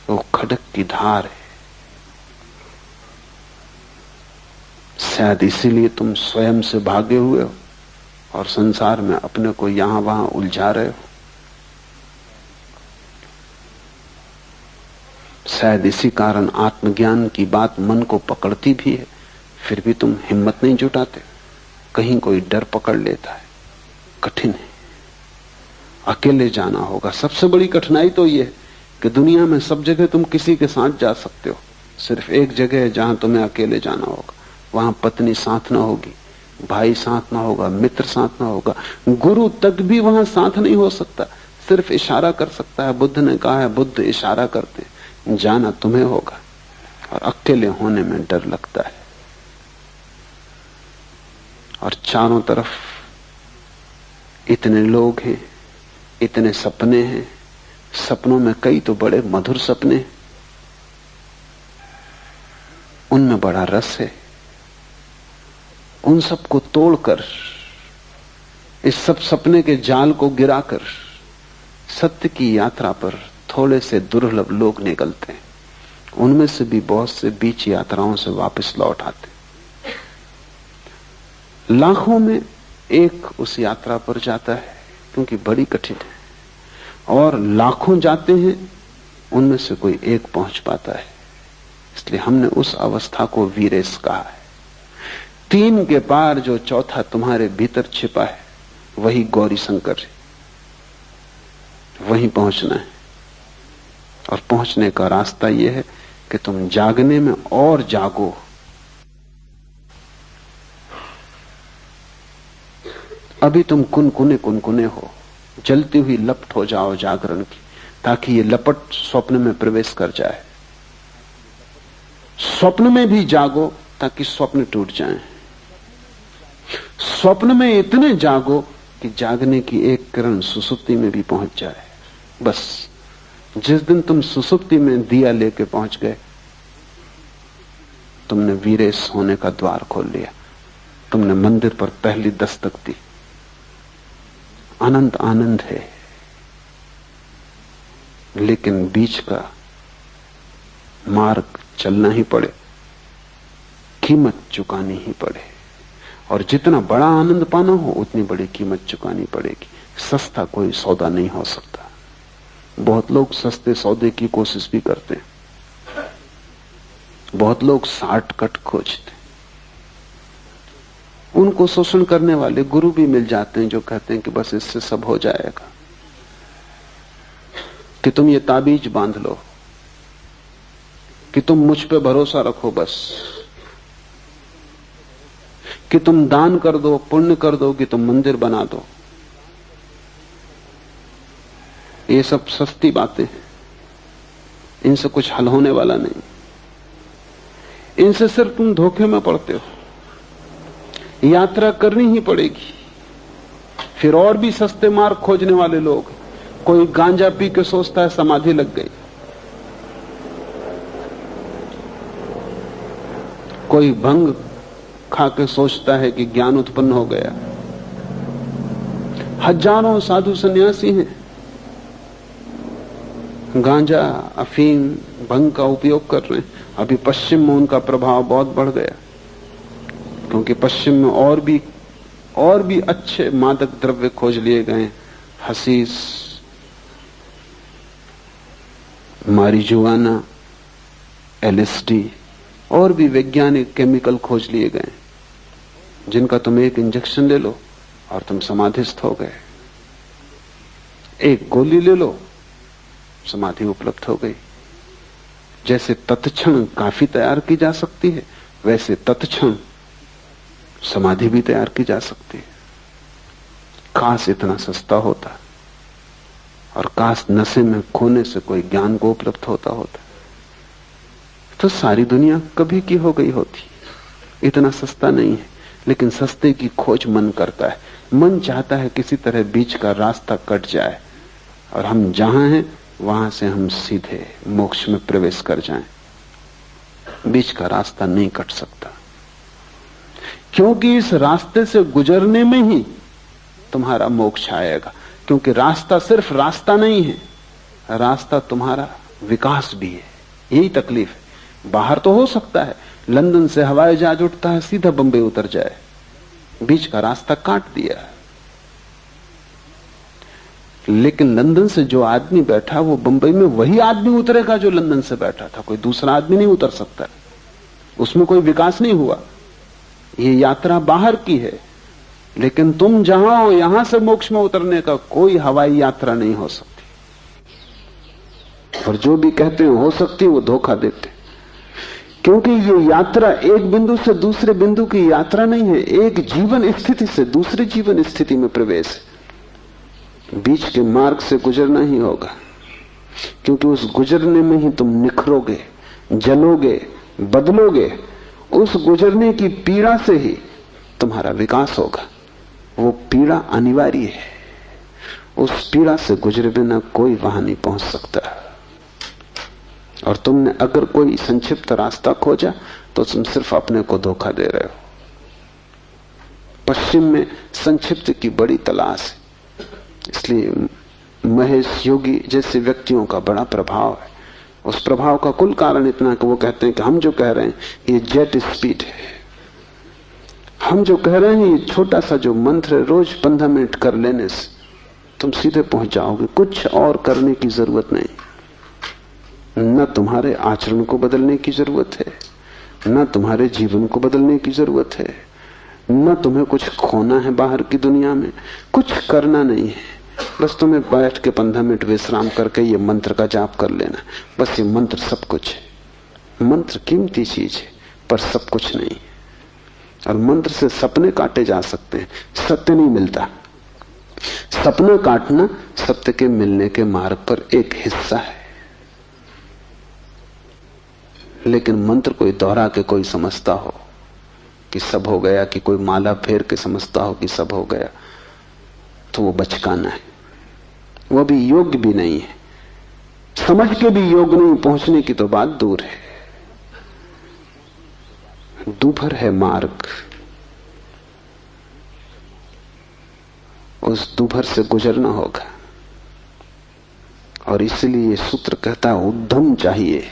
वो खडक की धार है। शायद इसीलिए तुम स्वयं से भागे हुए हो और संसार में अपने को यहां वहां उलझा रहे हो। शायद इसी कारण आत्मज्ञान की बात मन को पकड़ती भी है, फिर भी तुम हिम्मत नहीं जुटाते। कहीं कोई डर पकड़ लेता है। कठिन है, अकेले जाना होगा। सबसे बड़ी कठिनाई तो यह है कि दुनिया में सब जगह तुम किसी के साथ जा सकते हो, सिर्फ एक जगह है जहां तुम्हें अकेले जाना होगा। वहां पत्नी साथ ना होगी, भाई साथ ना होगा, मित्र साथ ना होगा, गुरु तक भी वहां साथ नहीं हो सकता, सिर्फ इशारा कर सकता है। बुद्ध ने कहा है, बुद्ध इशारा करते, जाना तुम्हें होगा। और अकेले होने में डर लगता है। और चारों तरफ इतने लोग हैं, इतने सपने हैं, सपनों में कई तो बड़े मधुर सपने हैं, उनमें बड़ा रस है। उन सबको तोड़कर, इस सब सपने के जाल को गिराकर सत्य की यात्रा पर थोड़े से दुर्लभ लोग निकलते हैं। उनमें से भी बहुत से बीच यात्राओं से वापस लौट आते। लाखों में एक उस यात्रा पर जाता है, क्योंकि बड़ी कठिन है, और लाखों जाते हैं, उनमें से कोई एक पहुंच पाता है। इसलिए हमने उस अवस्था को वीरेश कहा है। 3 के पार जो चौथा तुम्हारे भीतर छिपा है, वही गौरी शंकर है, वहीं पहुंचना है। और पहुंचने का रास्ता यह है कि तुम जागने में और जागो। अभी तुम कुनकुने हो, जलती हुई लपट हो जाओ जागरण की, ताकि ये लपट स्वप्न में प्रवेश कर जाए। स्वप्न में भी जागो ताकि स्वप्न टूट जाएं। स्वप्न में इतने जागो कि जागने की एक किरण सुसुप्ति में भी पहुंच जाए। बस जिस दिन तुम सुसुप्ति में दिया लेके पहुंच गए, तुमने वीरेश होने का द्वार खोल लिया, तुमने मंदिर पर पहली दस्तक दी। अनंत आनंद है, लेकिन बीच का मार्ग चलना ही पड़े, कीमत चुकानी ही पड़े। और जितना बड़ा आनंद पाना हो, उतनी बड़ी कीमत चुकानी पड़ेगी। सस्ता कोई सौदा नहीं हो सकता। बहुत लोग सस्ते सौदे की कोशिश भी करते हैं, बहुत लोग शॉर्टकट खोजते। उनको शोषण करने वाले गुरु भी मिल जाते हैं जो कहते हैं कि बस इससे सब हो जाएगा, कि तुम ये ताबीज बांध लो, कि तुम मुझ पे भरोसा रखो, बस कि तुम दान कर दो, पुण्य कर दो, कि तुम मंदिर बना दो। ये सब सस्ती बातें हैं, इनसे कुछ हल होने वाला नहीं। इनसे सिर्फ तुम धोखे में पड़ते हो। यात्रा करनी ही पड़ेगी। फिर और भी सस्ते मार्ग खोजने वाले लोग, कोई गांजा पी के सोचता है समाधि लग गई, कोई भंग खा के सोचता है कि ज्ञान उत्पन्न हो गया। हजारों साधु सन्यासी हैं, गांजा, अफीम, भंग का उपयोग कर रहे हैं। अभी पश्चिम में उनका प्रभाव बहुत बढ़ गया, क्योंकि पश्चिम में और भी अच्छे मादक द्रव्य खोज लिए गए। हसीस, मारिजुआना, एलएसडी और भी वैज्ञानिक केमिकल खोज लिए गए, जिनका तुम एक इंजेक्शन ले लो और तुम समाधिस्थ हो गए। एक गोली ले लो, समाधि उपलब्ध हो गई। जैसे तत्क्षण काफी तैयार की जा सकती है, वैसे तत्क्षण समाधि भी तैयार की जा सकती है। काश इतना सस्ता होता, और काश नशे में खोने से कोई ज्ञान को उपलब्ध होता, तो सारी दुनिया कभी की हो गई होती। इतना सस्ता नहीं है, लेकिन सस्ते की खोज मन करता है। मन चाहता है किसी तरह बीच का रास्ता कट जाए, और हम जहां हैं वहां से हम सीधे मोक्ष में प्रवेश कर जाएं। बीच का रास्ता नहीं कट सकता, क्योंकि इस रास्ते से गुजरने में ही तुम्हारा मोक्ष आएगा। क्योंकि रास्ता सिर्फ रास्ता नहीं है, रास्ता तुम्हारा विकास भी है। यही तकलीफ है। बाहर तो हो सकता है लंदन से हवाई जहाज उठता है, सीधा बंबई उतर जाए, बीच का रास्ता काट दिया। लेकिन लंदन से जो आदमी बैठा, वो बंबई में वही आदमी उतरेगा जो लंदन से बैठा था। कोई दूसरा आदमी नहीं उतर सकता, उसमें कोई विकास नहीं हुआ। ये यात्रा बाहर की है, लेकिन तुम जहां हो यहां से मोक्ष में उतरने का कोई हवाई यात्रा नहीं हो सकती। और जो भी कहते हैं हो सकती, वो धोखा देते। क्योंकि ये यात्रा एक बिंदु से दूसरे बिंदु की यात्रा नहीं है, एक जीवन स्थिति से दूसरे जीवन स्थिति में प्रवेश है। बीच के मार्ग से गुजरना ही होगा, क्योंकि उस गुजरने में ही तुम निखरोगे, जलोगे, बदलोगे। उस गुजरने की पीड़ा से ही तुम्हारा विकास होगा। वो पीड़ा अनिवार्य है, उस पीड़ा से गुजरे बिना कोई वहां नहीं पहुंच सकता। और तुमने अगर कोई संक्षिप्त रास्ता खोजा तो तुम सिर्फ अपने को धोखा दे रहे हो। पश्चिम में संक्षिप्त की बड़ी तलाश है, इसलिए महेश योगी जैसे व्यक्तियों का बड़ा प्रभाव है। उस प्रभाव का कुल कारण इतना कि वो कहते हैं कि हम जो कह रहे हैं ये जेट स्पीड है। हम जो कह रहे हैं ये छोटा सा जो मंत्र है, रोज 15 मिनट कर लेने से तुम सीधे पहुंच जाओगे। कुछ और करने की जरूरत नहीं। न तुम्हारे आचरण को बदलने की जरूरत है, न तुम्हारे जीवन को बदलने की जरूरत है, न तुम्हें कुछ खोना है बाहर की दुनिया में। कुछ करना नहीं है, बस तुम्हें बैठ के 15 मिनट विश्राम करके ये मंत्र का जाप कर लेना। बस ये मंत्र सब कुछ है। मंत्र कीमती चीज है पर सब कुछ नहीं। और मंत्र से सपने काटे जा सकते हैं, सत्य नहीं मिलता। सपना काटना सत्य के मिलने के मार्ग पर एक हिस्सा है। लेकिन मंत्र कोई दोहरा के कोई समझता हो कि सब हो गया, कि कोई माला फेर के समझता हो कि सब हो गया, तो वो बचकाना है। वो भी योग्य भी नहीं है, समझ के भी योग्य नहीं, पहुंचने की तो बात दूर है। दूभर है मार्ग, उस दूभर से गुजरना होगा। और इसलिए ये सूत्र कहता है उद्यम चाहिए,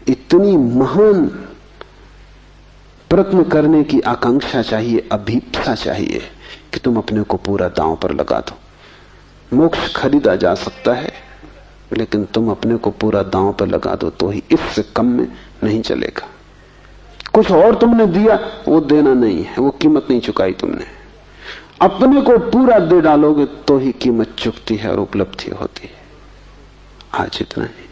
इतनी महान प्रयत्न करने की आकांक्षा चाहिए, अभीप्सा चाहिए कि तुम अपने को पूरा दांव पर लगा दो। मोक्ष खरीदा जा सकता है, लेकिन तुम अपने को पूरा दांव पर लगा दो तो ही, इससे कम में नहीं चलेगा। कुछ और तुमने दिया वो देना नहीं है, वो कीमत नहीं चुकाई तुमने। अपने को पूरा दे डालोगे तो ही कीमत चुकती है और उपलब्धि होती है। आज इतना ही।